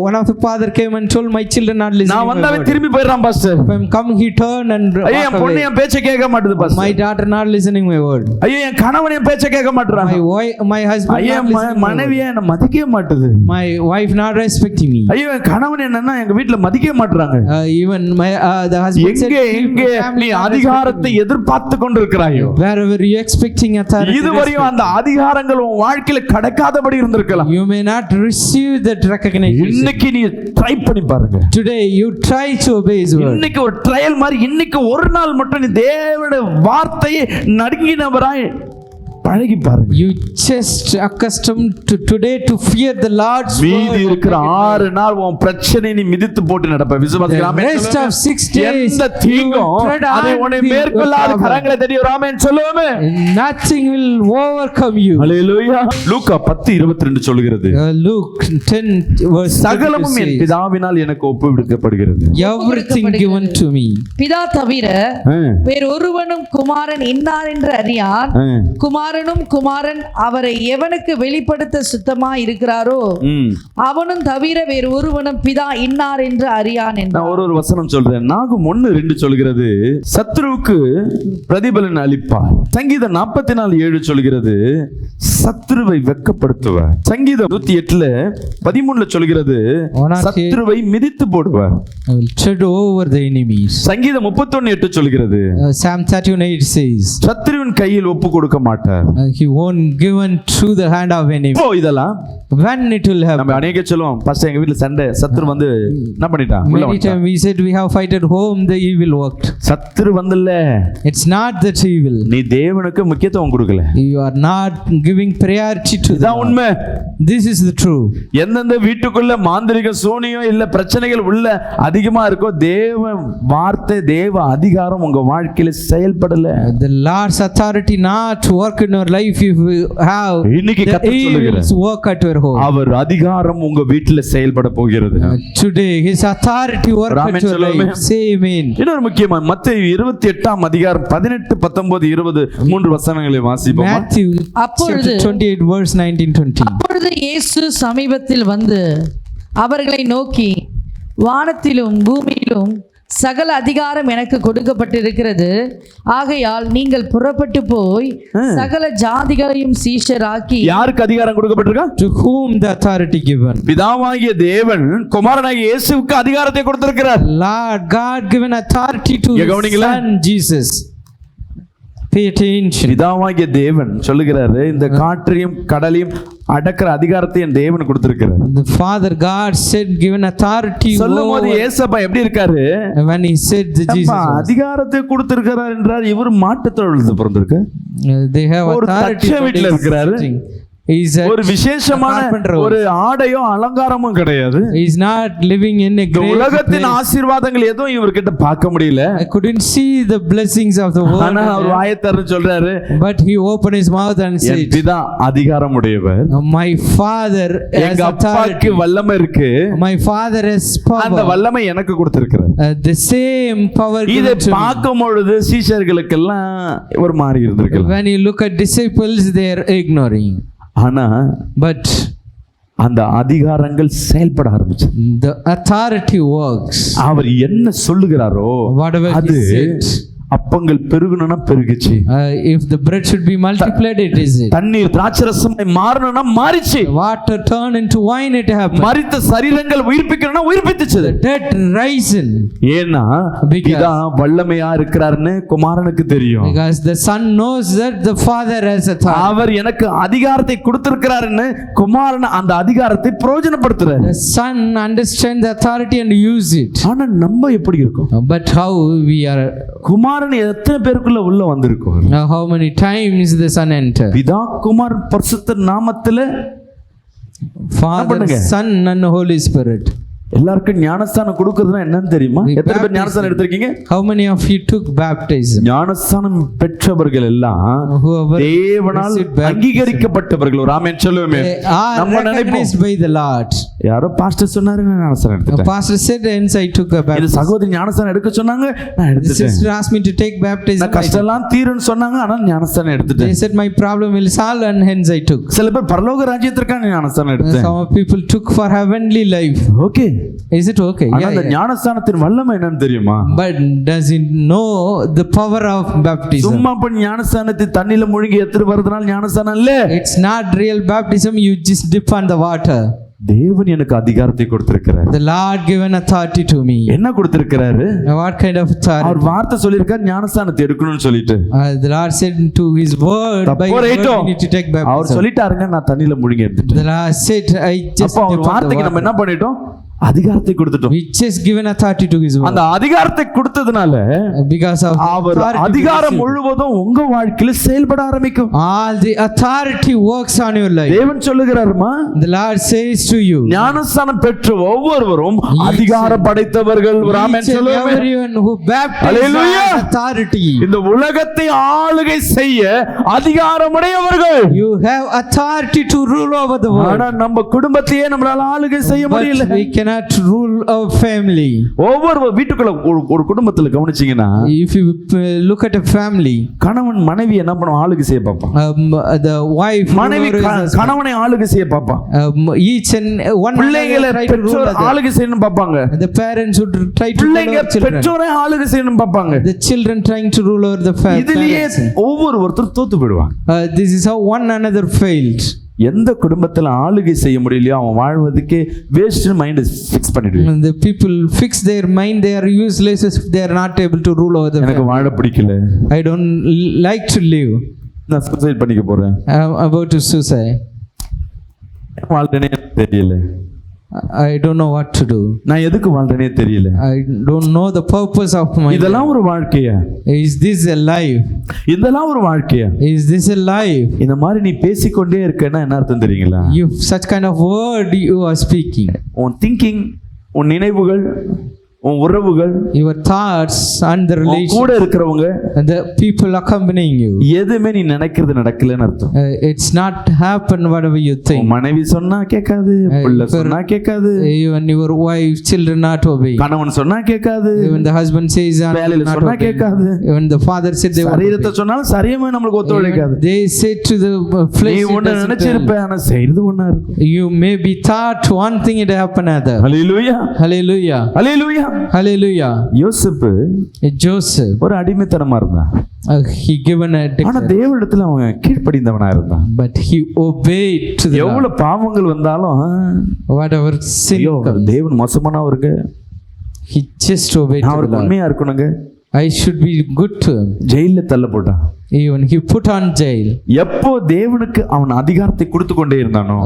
One of the father came and told, my children not listening. நான் வந்தாவே திரும்பி போயிடுறான் pastor. If I'm coming, he turned and ஐயோ, என் பொண்ணு என் பேச்சை கேட்க மாட்டுது pastor. my daughter not listening my word. ஐயோ, என் கணவன் என் பேச்சை கேட்க மாட்டறான். my husband ஐயோ, not listening. மனைவியே என்ன மதிக்கவே மாட்டுது. My wife not respecting me. ஐயோ, என் கணவன் என்னன்னா எங்க வீட்ல மதிக்கவே மாட்டறாங்க. Even my the husband said, எங்கே நீ அதிகாரத்தை எதிர்பார்த்து கொண்டிருக்கிறாயோ, wherever you expecting authority, இதுவரையும் அந்த அதிகாரங்கள் உன் வாழ்க்கையில கடக்காதபடி இருந்திருக்கலாம். you may not receive that recognition. இன்னைக்கு நீ ட்ரை பண்ணி பாருங்க. Today you try to obey his word. இன்னைக்கு ஒரு ட்ரையல் மாதிரி, இன்னைக்கு ஒரு நாள் மட்டும் நீ தேவனுடைய வார்த்தையை நடுங்கினவராய் பழகி பாருங்க. You just accustomed to today to fear the Lord's மீதி word. இருக்கிற 6 நாள் உன் பிரச்சனை நீ மிதித்து போட்டு நடப்ப. விசுவாசிகள் The ஆமென் rest சொல்லுங்க. of 6 days எந்த தீங்கும் you tread அதை on உன்னை the மேற்கொள்ளாத power. கரங்களை தட்டி ஒரு ஆமென் சொல்லுவோமே. Nothing will overcome you. ஹalleluya. லூக்கா 10:22 சொல்கிறது, Luke 10 verse சகலமும் என் 32 says, பிதாவினால் எனக்கு ஒப்புவிக்கப்படுகிறது. everything given to me. பிதா தவிர வேறொருவனும் குமாரன் இன்னார் என்று அறியான். குமாரனும் குமாரன் அவரை எவனுக்கு வெளிப்படுத்த சுத்தமாய் இருக்கிறாரோ அவனும் தவிர வேறு ஒருவனும் பிதா இன்னார் என்று அறியான் என்றார். நான் ஒரு வசனம் சொல்றேன். நாகும் 1:2 சொல்கிறது, சத்ருவுக்கு பிரதிபலன் அளிப்பார். சங்கீதம் 44:7 சொல்கிறது, சத்ருவை வெட்கப்படுத்துவார். சங்கீதம் 108:13 சொல்கிறது, சத்ருவை மிதித்து போடுவார். I will tread over the enemies. சங்கீதம் 31:8 சொல்கிறது, Psalm 31:8 says, சத்ருவின் கையில் ஒப்பு கொடுக்க மாட்டார். he won't given through the hand of enemy. இப்போ இதெல்லாம் when it will happen. நம்ம அநேக சொல்லுவோம், ஃபர்ஸ்ட் எங்க வீட்ல சண்டை, சத்ரு வந்து என்ன பண்ணிட்டான், உள்ள Many வந்துட்டான். time we said we have fight at home, the evil worked. சத்ரு வந்துல்ல, It's not that evil. நீ தேவனுக்கு முக்கியத்துவம் கொடுக்கல. You are not giving priority to இதான் the உண்மை. This is the truth. எந்தெந்த வீட்டுக்குள்ள மாந்திரிக சூனியம் இல்ல பிரச்சனைகள் உள்ள அதிகமா இருக்கோ, தேவ வார்த்தை தேவ அதிகாரம் உங்க வாழ்க்கையில செயல்படல. The Lord's authority not to work in your life if you have இன்னைக்கு the கர்த்தர் சொல்லுகிறார், evils work at your home. அவர் அதிகாரம் உங்க வீட்டுல செயல்பட போகிறது. Today his authority work Amen at your சொல்லுவோமே. life. Say amen. இன்னொரு முக்கியமா மத்தேயு 28 அதிகாரம் 18, 19, 20 3 வசனங்களை வாசிப்போம். Matthew அப்பொழுது chapter 28 verse 19-20. அப்பொழுது இயேசு சமீபத்தில் வந்து அவர்களை நோக்கி, வானத்திலும் பூமியிலும் சகல அதிகாரம் எனக்கு கொடுக்கப்பட்டிருக்கிறது. ஆகையால் நீங்கள் புறப்பட்டு போய் சகல ஜாதிகளையும் சீஷராக்கி. யாருக்கு அதிகாரம் கொடுக்கப்பட்டிருக்கா? To whom the authority given? பிதாவாகிய தேவன் குமாரனாகிய இயேசுவுக்கு அதிகாரத்தை கொடுத்திருக்கிறார். Lord God given authority to இங்க his கவனிங்களா? son Jesus. Pay attention. பிதாவாகிய தேவன் சொல்லுகிறாரு, இந்த காற்றையும் கடலையும் அடக்கிற அதிகாரத்தை என் தேவன் கொடுத்திருக்கிறார். The Father God said given authority சொல்லும்போது over. ஏசப்பா எப்படி இருக்காரு? When he said the Jesus அப்பா, was- அதிகாரத்தை கொடுத்திருக்கிறார் என்றார். இவர் மாட்டுத்தொழில் பிறந்திருக்கு. they have ஒரு authority தச்ச but வீட்டுல he's இருக்கிறாரு. sitting. He's a ஒரு விசேஷமான carpenter. ஒரு ஆடையோ அலங்காரமும் கிடையாது. He's not living in a இந்த great உலகத்தின் place. ஆசீர்வாதங்கள் எதுவும் இவர்கிட்ட பார்க்க முடியல. I couldn't see the blessings of the world, ஆனா அவர் வாயத்தர சொல்றாரு, but he opened his mouth and N said, பிதா அதிகாரம் உடையவர், my father has எங்க அப்பாக்கு authority. வல்லமை இருக்கு, My father has அந்த power. வல்லமை எனக்கு கொடுத்திருக்கிறார். The same power இதை given to me. பார்க்கும் பொழுது சீஷர்களுக்கெல்லாம் ஒரு மாறி இருந்திருக்கலாம். When you look at disciples, they are ignoring. ஆனா But அந்த அதிகாரங்கள் செயல்பட ஆரம்பிச்சு. the authority works. அவர் என்ன சொல்லுகிறாரோ Whatever அது he said. அப்பங்கள் பெருகணும்னா பெருகுச்சு. If the bread should be multiplied, it is it. தண்ணீர் திராட்சரசமாய் மாறணும்னா மாறிச்சு. Water turn into wine, it happened. மரித்த சரீரங்கள் உயிர்ப்பிக்கணும்னா உயிர்ப்பித்துச்சு. The dead risen. ஏன்னா Because- பிதா வல்லமையா இருக்கிறாருன்னு குமாரனுக்கு தெரியும். Because the son knows that the father has authority. அவர் எனக்கு அதிகாரத்தை கொடுத்திருக்கிறாருன்னு குமாரன் அந்த அதிகாரத்தை பிரயோஜனப்படுத்துறாரு. The son understands the authority and use it. ஆனா நம்ம எப்படி இருக்கோம்? But how we are, குமாரன் எத்தனை பேருக்குள்ள உள்ள வந்திருக்கோம்? how many times the son entered? பிதா குமார் பரிசுத்த நாமத்துல Father, பண்ணுங்க? Son and Holy Spirit. எல்லாருக்கும் ஞானஸ்தானம் கொடுக்கறதுனா என்னன்னு தெரியுமா? எத்தனை பேர் ஞானஸ்தானம் எடுத்திருக்கீங்க? How many of you took baptism? ஞானஸ்தானம் பெற்றவர்கள் எல்லாம் Whoever தேவனால் received baptism, அங்கீகரிக்கப்பட்டவர்கள். ஒரு ஆமென் சொல்லுவோமே. they are நம்ம நினைப்போம், recognized by the Lord. யாரோ பாஸ்டர் சொன்னாரு நான் ஞானஸ்தானம் The எடுத்துட்டேன். pastor said, hence I took a இது baptism. சகோதரி ஞானஸ்தானம் எடுக்க சொன்னாங்க, நான் The எடுத்துட்டேன். sister asked me to take baptism. நான் கஷ்டம் எல்லாம் தீரும்னு சொன்னாங்க, ஆனா ஞானஸ்தானம் எடுத்துட்டேன். They said my problem will solve, and hence I took. சில பேர் பரலோக ராஜ்யத்திற்கான ஞானஸ்தானம் எடுத்தேன். Some people took for heavenly life. Okay, Is it okay? ஆனா Yeah, அந்த yeah. ஞானஸ்தானத்தின் வல்லமை என்னன்னு தெரியுமா? But does it know the power of baptism? சும்மா போய் ஞானஸ்தானத்தை தண்ணியில முழுகி எடுத்துட்டு வரதுனால ஞானஸ்தானம் இல்ல. It's not real baptism. You just dip on the water. தேவன் எனக்கு அதிகாரத்தை கொடுத்திருக்கிறார். The Lord given authority to me. என்ன கொடுத்திருக்கிறாரு? What kind of authority? அவர் வார்த்தை சொல்லியிருக்கார் ஞானஸ்தானத்தை எடுக்கணும்னு சொல்லிட்டு. The Lord said to His word, by தப்போ His word ரைட்டோ? you need to take our baptism. சொல்லிட்டாருங்க, நான் தண்ணியில முழுகி எடுத்துட்டேன். The Lord said, I just அப்ப அவர் dip on the வார்த்தைக்கு நம்ம water. என்ன பண்ணிட்டோம்? அதிகாரத்தை கொடுத்துட்டோம். We just given authority to His word. அந்த அதிகாரத்தை கொடுத்ததுனால Because of the our authority we அதிகாரம் received, முழுவதும் உங்க வாழ்க்கையில செயல்பட ஆரம்பிக்கும். all the authority works on your life. தேவன் சொல்லுகிறாருமா, The Lord says to you, ஞானஸ்தானம் பெற்ற ஒவ்வொருவரும் அதிகாரம் படைத்தவர்கள். ஒரு ஆமென் each and சொல்லுங்க. everyone who baptized Hallelujah. has authority. இந்த உலகத்தை ஆளுகை செய்ய அதிகாரமுடையவர்கள். You have authority to rule over the world. ஆனா நம்ம குடும்பத்தையே நம்மளால ஆளுகை செய்ய முடியல. But we cannot rule our family. ஒவ்வொரு வீட்டுக்குள்ள ஒரு குடும்பத்துல கவனிச்சீங்கன்னா, If you look at a family, கணவன் மனைவி என்ன பண்ணும்? ஆளுகை செய்ய பார்ப்பான். the wife மனைவி ruler is husband. கணவனை ஆளுகை செய்ய பார்ப்பான். Each and one பிள்ளைகளை another try to rule பெற்றோர் other. ஆளுகை செய்யணும் பார்ப்பாங்க. The parents would try to rule பிள்ளைங்க over children. பெற்றோரை ஆளுகை செய்யணும் பார்ப்பாங்க. The children trying to rule over the இதுலயே parents. ஒவ்வொருத்தர் தோத்து போயிடுவாங்க. This is how one another failed. எந்த குடும்பத்துல ஆளுகை செய்ய முடியலையோ அவன் வாழ்வதுக்கே வேஸ்ட் மைண்ட் ஃபிக்ஸ் பண்ணிடுவாங்க. And the people fix their mind, they are useless if they are not able to rule over the எனக்கு family. வாழ பிடிக்கல, I don't like to live. நான் சூசைட் பண்ணிக்க போறேன், I'm about to suicide. வாழ்றேனே தெரியல, I don't know what to do. நான் எதுக்கு வாழ்றேனே தெரியல. I don't know the purpose of my life. இதெல்லாம் ஒரு வாழ்க்கையா? Is this a life? இதெல்லாம் ஒரு வாழ்க்கையா? Is this a life? இந்த மாதிரி நீ பேசிக்கொண்டே இருக்கேன்னா என்ன அர்த்தம் தெரியுங்களா? You such kind of word you are speaking. உன் திங்கிங், உன் நினைவுகள், உன் உறவுகள், Your thoughts and the உன் relation, கூட இருக்கிறவங்க, and the people accompanying you. எதுவுமே நீ நினைக்கிறது நடக்கலன்னு அர்த்தம். It's not happen whatever you உன் think. மனைவி சொன்னா கேட்காது, பிள்ளை சொன்னா கேட்காது, Even your wife, children not obey. கணவன் சொன்னா கேட்காது, Even the husband says வேலையில not சொன்னா obey. கேட்காது, Even the father said they won't சரீரத்தை obey. சொன்னாலும் சரியாம நம்மளுக்கு ஒத்துழைக்காது. Even they said to the நீ flesh, it ஒண்ணு doesn't நினைச்சிருப்ப, tell. ஆனா செய்யறது ஒண்ணா இருக்கும். You may be thought one thing, it happen other. Hallelujah, Hallelujah. Hallelujah. Hallelujah. யோசேப்பு Joseph, ஒரு அடிமைத்தனமா இருந்தான், he given a ஆனா decree, தேவனிடத்துல அவன் கீழ்ப்படிந்தவனா இருந்தான். but he obeyed to the Lord. எவ்வளவு பாவங்கள் வந்தாலும் Whatever sin ஐயோ comes, தேவன் மோசமானவருங்க, he just obeyed நான் to the அவருக்கு Lord. உண்மையா இருக்கணுங்க. I should be good to him. ஜெயில தள்ள போட்டான். Even he put on jail. எப்போ தேவனுக்கு அவன் அதிகாரத்தை கொடுத்து கொண்டே இருந்தானோ,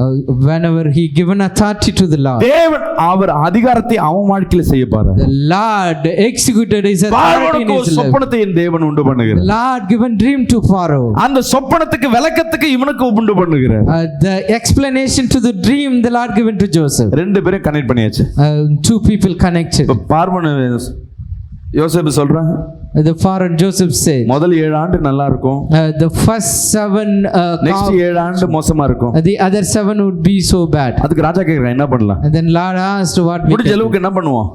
Whenever he given authority to the Lord, தேவன் அவர் அதிகாரத்தை அவன் வாழ்க்கையில செய்ய பாரு. the Lord executed his authority in பார்வோனுக்கு ஒரு his life. சொப்பனத்தை என் தேவன் உண்டு The பண்ணுகிறார். Lord given dream to Pharaoh. அந்த சொப்பனத்துக்கு விளக்கத்துக்கு இவனுக்கு உண்டு பண்ணுகிறார். The explanation to the dream the Lord given to Joseph. ரெண்டு பேரும் கனெக்ட் பண்ணியாச்சு. Two people connected. இப்ப பார்வோன் யோசேப்பு சொல்றான், The Pharaoh Joseph said, முதல் 7 ஆண்டு நல்லா இருக்கும், the first 7 நெக்ஸ்ட் 7 ஆண்டு மோசமா இருக்கும். the other 7 would be so bad. அதுக்கு ராஜா கேக்குறான் என்ன பண்ணலாம்? And then Lord asked what we முடிஞ்ச can do. அளவுக்கு என்ன பண்ணுவோம்?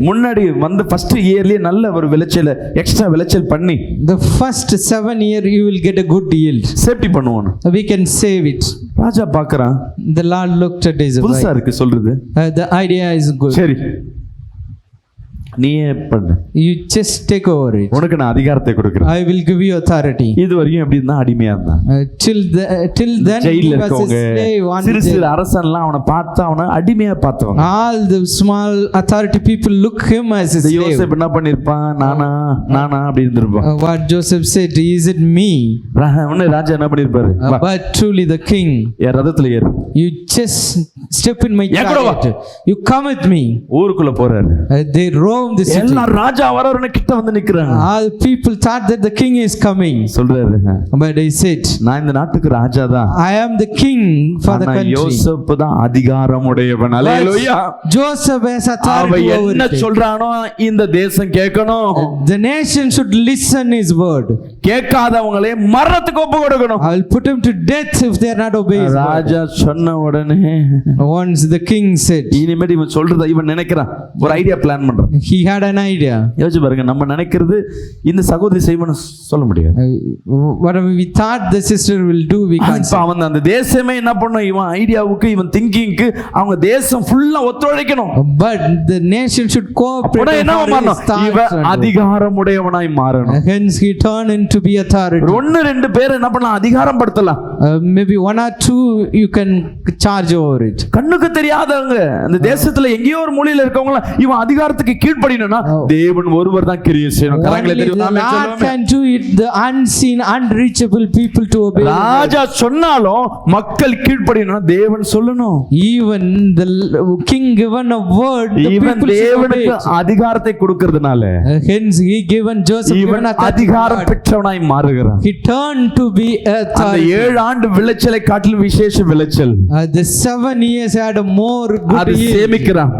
முன்னாடி வந்து ஃபர்ஸ்ட் இயர்லயே நல்ல ஒரு விளைச்சல், எக்ஸ்ட்ரா விளைச்சல் பண்ணி The first 7 year you will get a good yield. Safety பண்ணுவோம். We can save it. ராஜா பார்க்கறான், The Lord looked at his புதுசா wife. இருக்கு சொல்றது. The idea is good. சரி நீயே பண்ணு, You just take over it. உனக்கு நான் அதிகாரத்தை கொடுக்கிறேன். I will give you authority. இது வரைக்கும் எப்படி இருந்தா அடிமையா இருந்தான். Till then he ஜெயில was a இருக்கவங்க, slave on சிறு jail. சிறு அரசன்லாம் அவனை பார்த்தா அவனை அடிமையா பார்த்தவங்க. All the small authority people look him as a slave. யோசேப் என்ன பண்ணிருப்பான்? நானா அப்படி இருந்திருப்பான். What Joseph said, is it me? ராஜா என்ன பண்ணிருப்பாரு? But truly the king, என் ரதத்துல ஏறு, You just step in my என் கூட வா. chariot. You come with me. ஊருக்குள்ள போறாரு. They roam the city. எல்லாம் ராஜா வரவரன கிட்ட வந்து நிக்கிறாங்க. All people thought that the king is coming. சொல்றாரு, But he said, நான் இந்த நாட்டுக்கு ராஜா தான். I am the king for the ஆனா country. யோசேப்பு தான் அதிகாரம் உடையவன். அல்லேலூயா. Joseph has அவன் authority over என்ன it. சொல்றானோ இந்த தேசம் கேட்கணும். The nation should listen his word. கேட்காதவங்களே மரணத்துக்கு ஒப்பு கொடுக்கணும். I will put him to death if they are not obeying his word. ராஜா சொன்ன உடனே Once the king said, இனிமேல் இவன் சொல்றத இவன் நினைக்கிறான், ஒரு ஐடியா பிளான் பண்றான். he had an idea. யோசிச்சு பாருங்க, நம்ம நினைக்கிறது இந்த சகோதரி செய்வன்னு சொல்ல முடியாது. Whatever we thought the sister will do, we can't இப்ப say. அவன் அந்த தேசமே என்ன பண்ணும், இவன் ஐடியாவுக்கு இவன் திங்கிங்க்கு அவங்க தேசம் ஃபுல்லா ஒத்துழைக்கணும். But the nation should cooperate உடனே என்ன for his பண்ணணும், thoughts இவன் and words. அதிகாரம் உடையவனாய் மாறணும். Hence he turned into be authority. ஒன்னு ரெண்டு பேர் என்ன பண்ணலாம், அதிகாரம் படுத்தலாம். Maybe one or two you can charge over it. கண்ணுக்கு தெரியாதவங்க அந்த தேசத்துல எங்கேயோ ஒரு மூலையில இருக்கவங்க இவன் அதிகாரத்துக்கு கீழ்ப்படினா தேவன் ஒருவர் தான் கிரியை செய்யணும். கரங்களை Only the தட்டி ஆமென் Lord சொல்லுவோமே. can do it, the unseen, unreachable people to obey. ராஜா சொன்னாலும் மக்கள் கீழ்ப்படினா தேவன் சொல்லணும். Even the king given a word, the இவன் people should obey தேவனுக்கு it. அதிகாரத்தை கொடுக்கிறதுனால Hence he given Joseph given இவன் authority. அதிகாரம் பெற்றவனாய் மாறுகிறான். He turned to be அந்த authority. 7 ஆண்டு விளைச்சலை காட்டிலும் விசேஷ விளைச்சல் The 7 years had a more good அது year. சேமிக்கிறான்.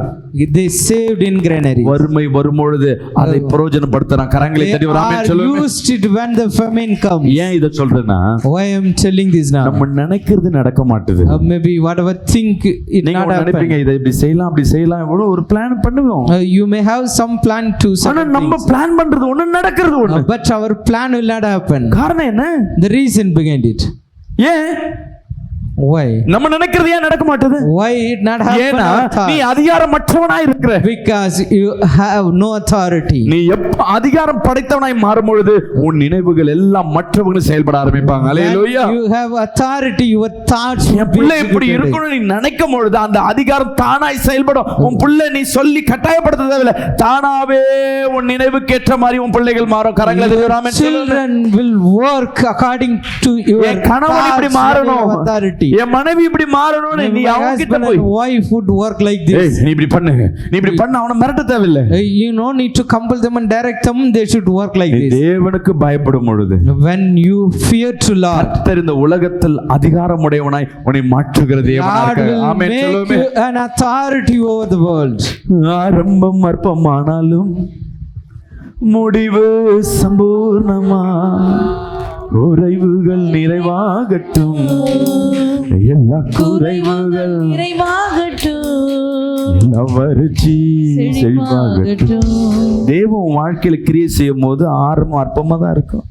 They saved in granaries. வறுமை வரும்பொழுது அதை பிரயோஜனப்படுத்துறான். கரங்களை They தட்டி ஒரு ஆமென் are சொல்லுங்க. used it when the famine comes. ஏன் இத சொல்றேன்னா, Why I am telling this now? நம்ம நினைக்கிறது நடக்க மாட்டுது. Maybe whatever think it நீங்க not நினைப்பீங்க happen. இதை இப்படி செய்யலாம் அப்படி செய்யலாம் இவ்வளவு ஒரு பிளான் பண்ணுவோம். You may have some plan to ஆனா certain நம்ம things. பிளான் பண்றது ஒண்ணு நடக்கிறது ஒண்ணு. But our plan will not happen. காரணம் என்ன? The reason behind it. ஏன் Why? நம்ம நினைக்கிறது ஏன் நடக்க மாட்டேது? Why it not happen? ஏன்னா our thought? நீ அதிகாரமற்றவனாய் இருக்கிற. Because you have no authority. நீ எப்ப அதிகாரம் படைத்தவனாய் மாறும் பொழுது உன் நினைவுகள் எல்லாம் மற்றவங்களும் செயல்பட ஆரம்பிப்பாங்க. அல்லேலூயா. When you have authority, your thoughts will N be பிள்ளை இப்படி executed. இருக்கணும் நீ நினைக்கும் பொழுது அந்த அதிகாரம் தானாய் செயல்படும். உன் பிள்ளை நீ சொல்லி கட்டாயப்படுத்த தேவையில்லை, தானாவே உன் நினைவுக்கு ஏற்ற மாதிரி உன் பிள்ளைகள் மாறும். கரங்களை தட்டி ஒரு ஆமென் சொல்லுங்க. Children will work according to your என் கணவன் இப்படி thoughts, மாறணும், your authority. என் மனைவி இப்படி மாறணும்னு நீ My அவங்க கிட்ட husband போய் and wife would work like ஏய் this. நீ இப்படி பண்ணு நீ இப்படி பண்ணு அவனை மிரட்ட தேவையில்லை. You no need to compel them and direct them. They should work like நீ this. தேவனுக்கு பயப்படும் பொழுது When you fear to Lord, கர்த்தர் இந்த உலகத்தில் அதிகாரமுடையவனாய் உன்னை மாற்றுகிற தேவனாக God இருக்கார். will ஆமென் make சொல்லுவோமே. you an authority over the world. ஆரம்பம் அற்பமானாலும் முடிவு சம்பூர்ணமா, குறைவுகள் நிறைவாகட்டும், எல்லா குறைவுகள் நிறைவாகட்டும், எல்லா வறட்சி செழிப்பாகட்டும். தேவன் வாழ்க்கையில கிரியை செய்யும் போது ஆரம்பம் அற்பமா தான் இருக்கும்.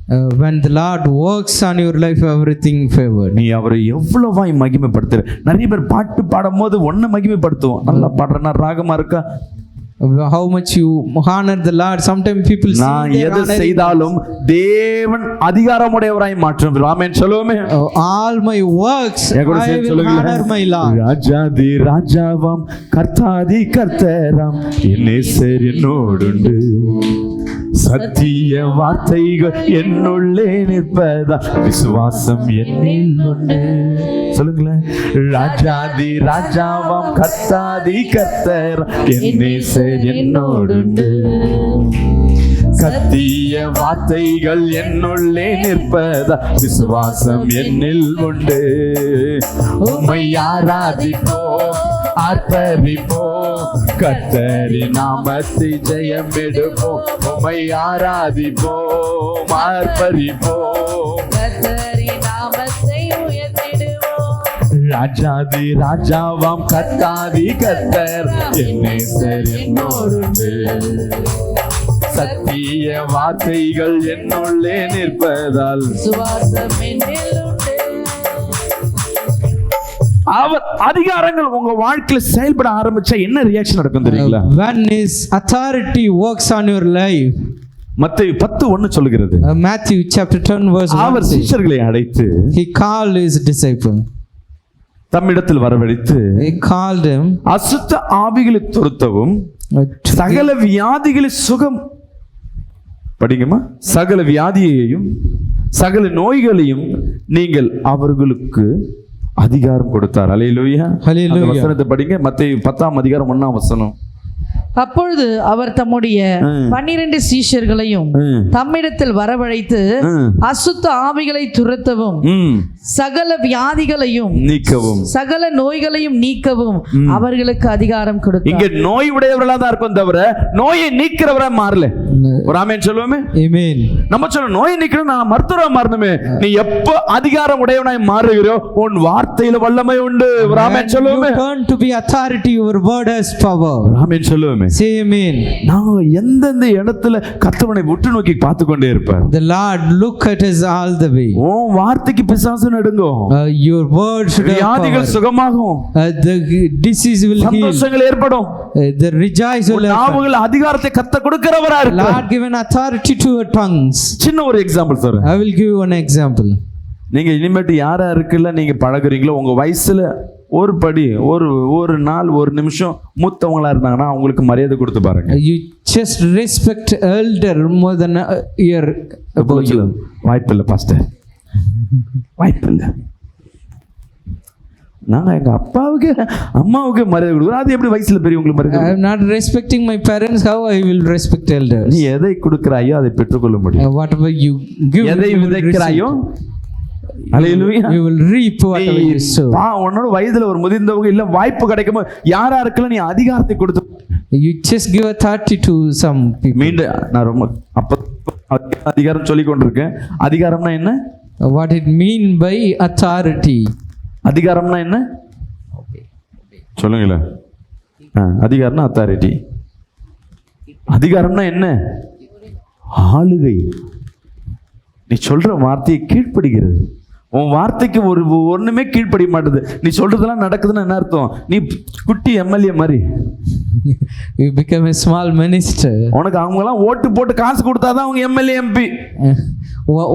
When the Lord works on your life, everything favored. நீ அவரை எவ்வளவாய் மகிமைப்படுத்துற. நிறைய பேர் பாட்டு பாடும் போது ஒன்னு மகிமைப்படுத்துவோம், நல்லா பாடுறனா ராகமா இருக்கா, How much you honor the Lord. Sometimes people see நான் their எதை honor. செய்தாலும் தேவன் அதிகாரமுடையவராய் மாற்றும். ஆமென் சொல்லுவோமே. All my works என் கூட I சேர்ந்து will சொல்லுங்க. honor my Lord. ராஜாதி ராஜாவாம் கர்த்தாதி கர்த்தராம் என் நேசர் என்னோடுண்டு, சத்திய வார்த்தைகள் என்னுள்ளே நிற்பதா விசுவாசம் என்னில் உண்டு. சொல்லுங்களேன். ராஜாதி ராஜாவாம் கர்த்தாதி கர்த்தராம் என் நேசர் என்னோடுண்டு, சத்திய வார்த்தைகள் என்னுள்ளே நிற்பதா விசுவாசம் என்னில் உண்டு. உம்மை ஆராதிப்போம் ஆர்ப்பரிப்போம், கர்த்தரின் நாமத்தை ஜெயம் எடுப்போம். உம்மை ஆராதிப்போம் ஆர்ப்பரிப்போம், கர்த்தரின் நாமத்தை உயர்த்திடுவோம். ராஜாதி ராஜாவாம் கர்த்தாதி கர்த்தர் என் நேசர் என்னோடுண்டு, சத்திய வார்த்தைகள் என்னுள்ளே நிற்பதால் விசுவாசம் என்னில் உண்டு. அவர் அதிகாரங்கள் உங்க வாழ்க்கையில செயல்பட ஆரம்பிச்சா என்ன ரியாக்ஷன் நடக்கும் தெரியுங்களா? When his authority works on your life. மத்தேயு 10:1 சொல்லுகிறது, Matthew chapter 10 verse 1 அவர் says, சீஷர்களை அழைத்து he called his disciple. தம்மிடத்தில் வரவழைத்து He called him அசுத்த ஆவிகளை துரத்தவும் to சகல வியாதிகளை சுகம் படிங்கம்மா, சகல வியாதியையும் சகல நோய்களையும் நீங்கள் அவர்களுக்கு அதிகாரம் கொடுத்தார். அல்லேலூயா. Hallelujah. அந்த வசனத்தை படிங்க, மத்தேயு 10ஆம் அதிகாரம் 1ஆம் வசனம். அப்பொழுது அவர் தம்முடைய 12 சீஷர்களையும் தம்மிடத்தில் வரவழைத்து அசுத்த ஆவிகளை துரத்தவும் சகல வியாதிகளையும் நீக்கவும் சகல நோய்களையும் நீக்கவும் அவர்களுக்கு அதிகாரம் கொடுத்தார். இங்க நோய் உடையவர்களா தான் இருக்கும் தவிர நோயை நீக்கிறவரா மாறல. ஒரு ஆமென் சொல்லுவோமே. Amen. நம்ம சொல்ல நோயை நீக்கணும், நான் மருத்துவரா மாறணுமே. நீ எப்ப அதிகாரம் உடையவனாய் மாறுகிறோ உன் வார்த்தையில வல்லமை உண்டு. ஒரு ஆமென் சொல்லுவோமே. You turn to be authority, your word has power. ஒரு ஆமென் சொல்லுவோமே. Say amen. நாங்க எந்தெந்த இடத்துல கர்த்தவனை உற்று நோக்கி பார்த்து கொண்டே இருப்பார். The Lord look at us all the way. உன் வார்த்தைக்கு பிசாசு நடுங்கும். Your word should have வியாதிகள் power. சுகமாகும். The disease will heal. சந்தோஷங்கள் ஏற்படும். The rejoice will happen. நாவுகள் அதிகாரத்தை கத்த கொடுக்கிறவரா இருக்கார். Lord given authority to your tongues. சின்ன ஒரு எக்ஸாம்பிள் சொல்றேன். I will give you one example. நீங்க இனிமேட்டு யாரா இருக்குல்ல நீங்க பழகுறீங்களோ உங்க வயசுல ஒரு படி ஒரு நாள் ஒரு நிமிஷம் மூத்தவங்களா இருந்தாங்கன்னா அவங்களுக்கு மரியாதை கொடுத்து பாருங்க. You just respect elder more than a year above you. வாய்ப்பில்லை பாஸ்டர், வாய்ப்பில்லை. நாங்க எங்க அப்பாவுக்கு அம்மாவுக்கு மரியாதை கொடுக்குறோம், அது எப்படி வயசுல பெரியவங்களுக்கு I மரியாதை? am not respecting my parents. How I will respect elders? நீ எதை கொடுக்கிறாயோ அதை பெற்றுக்கொள்ள முடியும். Whatever you give, எதை you will விதைக்கிறாயோ receive. Hallelujah. You will reap whatever you sow. உன்னோட வயதுல ஒரு முதிர்ந்தவங்க இல்ல வாய்ப்பு கிடைக்குமோ யாரா இருக்கல நீ அதிகாரத்தை கொடுத்து You just give authority to some people. மீண்டும் நான் ரொம்ப அப்ப அதிகாரம் சொல்லி கொண்டிருக்கேன். அதிகாரம்னா என்ன? What it mean by authority? அதிகாரம்னா என்ன சொல்லுங்களேன். அதிகாரம்னா அத்தாரிட்டி. அதிகாரம்னா என்ன? ஆளுகை. நீ சொல்ற வார்த்தையை கீழ்ப்படுகிறது. உன் வார்த்தைக்கு ஒண்ணுமே கீழ்ப்படிய மாட்டுது. நீ சொல்றதெல்லாம் நடக்குதுன்னு என்ன அர்த்தம்? நீ குட்டி எம்எல்ஏ மாதிரி. You become a small minister. உனக்கு அவங்க எல்லாம் ஓட்டு போட்டு காசு கொடுத்தாதான் அவங்க MLA MP.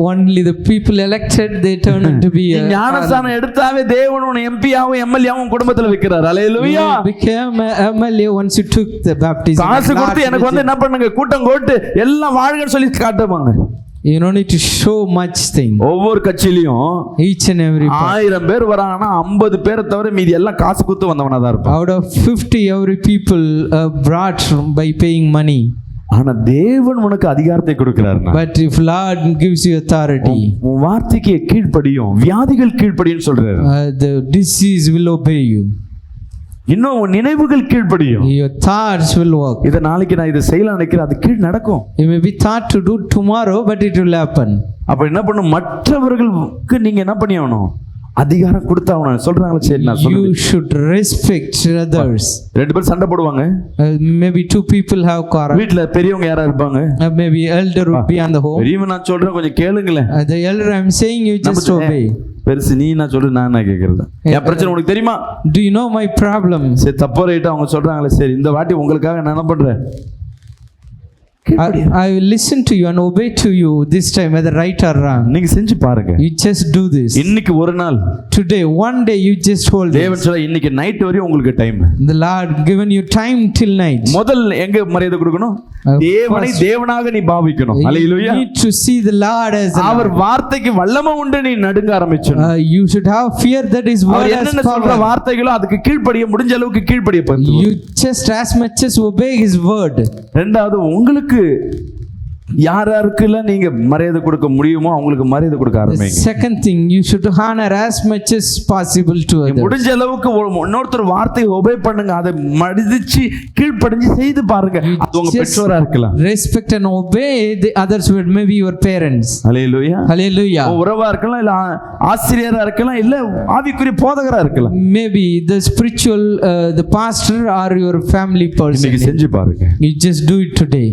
Only the people elected they turn to be a ஞானஸ்தானம் எடுத்தாவே தேவன் உன்னை எம்பியாவும் எம்எல்ஏவும் குடும்பத்துல வைக்கிறார். அல்லேலூயா. You became a MLA once you took the baptism. காசு கொடுத்து எனக்கு வந்து என்ன பண்ணுங்க கூட்டம் போட்டு எல்லாம் வாழ்கன்னு சொல்லி காட்டுவாங்க. You don't need to show much thing. ஒவ்வொரு கட்சியிலையும் Each and every 1000 பேர் வராங்கன்னா 50 பேரை தவிர மீதி எல்லாம் காசு கொடுத்து வந்தவனா தான் இருப்பான். out of 50 every people brought by paying money. ஆனா தேவன் உனக்கு அதிகாரத்தை கொடுக்கிறார்னா, But if Lord gives you authority, உன் வார்த்தைக்கு கீழ்ப்படியும், வியாதிகள் கீழ்ப்படியும் சொல்றாரு. the disease will obey you. இன்னும் உன் நினைவுகள் கீழ்ப்படியும். Your thoughts will work. இத நாளைக்கு நான் இதை செய்யலாம் நினைக்கிறேன், அது கீழ் நடக்கும். You may be thought to do tomorrow, but it will happen. அப்ப என்ன பண்ணும்? மற்றவர்களுக்கு நீங்க என்ன பண்ணியாகணும்? அதிகாரம் கொடுத்தாகணும். சொல்றாங்களே சரி நான் You சொல்றேன். should respect others. ரெண்டு பேரும் சண்டை போடுவாங்க. Maybe two people have quarrel. வீட்டுல பெரியவங்க யாரா இருப்பாங்க? Maybe elder would be on the home. பெரியவன் நான் சொல்றேன் கொஞ்சம் கேளுங்களேன். The elder I'm saying you just obey. பெருசு நீ நான் சொல்றது நான் என்ன கேட்கறது? என் பிரச்சனை உனக்கு தெரியுமா? Do you know my problem? சரி தப்போ ரைட்டா அவங்க சொல்றாங்களே சரி இந்த வாட்டி உங்களுக்காக நான் என்ன பண்றேன்? I will listen to you and obey to you this time, whether right or wrong. நீங்க செஞ்சு பாருங்க. You just do this. இன்னைக்கு ஒரு நாள் Today, one day you just hold தேவன் this. சொல்ல இன்னைக்கு நைட் வரையும் உங்களுக்கு time. The Lord given you time till night. முதல் எங்க மரியாதை கொடுக்கணும்? தேவனை தேவனாக நீ பாவிக்கணும். அல்லேலூயா. You need to see the Lord as the our Lord. வார்த்தைக்கு வல்லமை உண்டு நீ நடுங்க ஆரம்பிச்சணும். You should have fear that His word our has என்னென்ன சொல்ற power. வார்த்தைகளோ அதுக்கு கீழ்ப்படிய முடிஞ்ச அளவுக்கு கீழ்ப்படிய பத்து. You just as much as obey His word. ரெண்டாவது உங்களுக்கு யாராருக்குல நீங்க மரியாதை கொடுக்க முடியுமோ அவங்களுக்கு மரியாதை கொடுக்க The ஆரம்பிங்க. second thing, you should honor as much as possible to others. முடிஞ்ச அளவுக்கு இன்னொருத்தர் வார்த்தையை ஒபே பண்ணுங்க, அதை மடிச்சு கீழ்ப்படிஞ்சு செய்து பாருங்க. அது உங்க Just பெற்றோரா இருக்கலாம். respect and obey the others, would maybe your parents. Hallelujah. Hallelujah. உறவா இருக்கலாம், இல்ல ஆசிரியரா இருக்கலாம், இல்ல ஆவிக்குரிய போதகரா இருக்கலாம். Maybe the spiritual, the pastor or your family person. இன்னைக்கு செஞ்சு பாருங்க. You just do it today.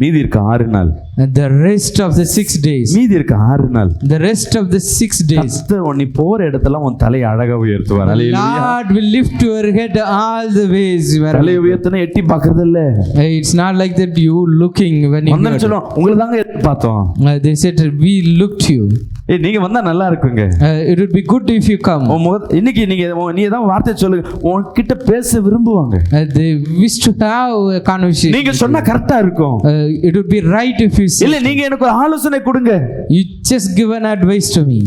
மீதி இருக்க 6 நாள். And the rest of the 6 days. மீதி இருக்க 6 நாள். The rest of the 6 days. கர்த்தர் நீ போற இடத்துல உன் தலையை அழகா உயர்த்துவார். அல்லேலூயா. Lord will lift your head all the ways. தலையை உயர்த்தினா எட்டி பார்க்கறது இல்ல. It's not like that you looking when you வந்தா சொல்லுவோம் உங்களை தாங்க பார்த்தோம். they said we looked you. நீங்க வந்தா நல்லா இருக்குங்க. It would be good if you come. இன்னைக்கு நீ ஏதாவது வார்த்தை சொல்லுங்க, உன்கிட்ட பேச விரும்புவாங்க. They wish to have a conversation. நீங்க சொன்னா கரெக்டா இருக்கும். It would be right if you say. இல்ல நீங்க எனக்கு ஒரு ஆலோசனை கொடுங்க. You just give an advice to me.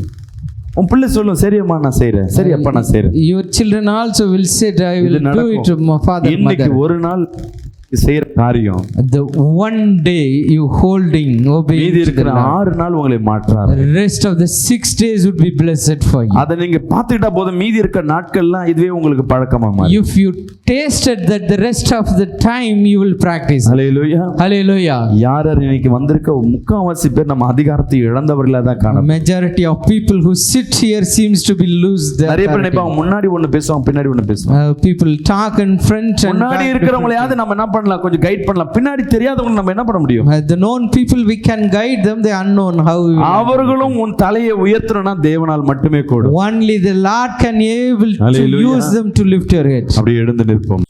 உன் பிள்ளை சொல்லும், சரியம்மா நான் செய்றேன், சரி அப்பா நான் செய்றேன். Your children also will say, I will do it to my father, இன்னைக்கு mother. ஒரு நாள் செய்யற காரியம் The one day you holding, obeying மீதி to the இருக்கிற Lord. 6 நாள் உங்களை மாற்றாரு. The rest of the 6 days would be blessed for you. அதை நீங்க பார்த்துக்கிட்டா போதும், மீதி இருக்கிற நாட்கள்லாம் இதுவே உங்களுக்கு பழக்கமா மாறும். If you tasted that, the rest of the time you will practice. Hallelujah. Hallelujah. யார் இன்னைக்கு வந்திருக்க முக்காவாசி பேர் நம்ம அதிகாரத்தை இழந்தவர்களா தான் காணப்படும். Majority of people who sit here seems to be lose their நிறைய பேர் authority. நினைப்பாங்க முன்னாடி ஒண்ணு பேசுவாங்க பின்னாடி ஒண்ணு பேசுவாங்க. People talk in front and முன்னாடி back இருக்கிறவங்களையாவது நம்ம என்ன பண்ணலாம், கொஞ்சம் கைட் பண்ணலாம். பின்னாடி தெரியாதவங்க நம்ம என்ன பண்ண முடியும்? the known people we can guide them, the unknown how we will. அவர்களும் உன் தலையை உயர்த்தணும்னா தேவனால் மட்டுமே கூடும். Only the Lord can able to Hallelujah. use them to lift your head. அப்படியே எழுந்து நிற்போம்.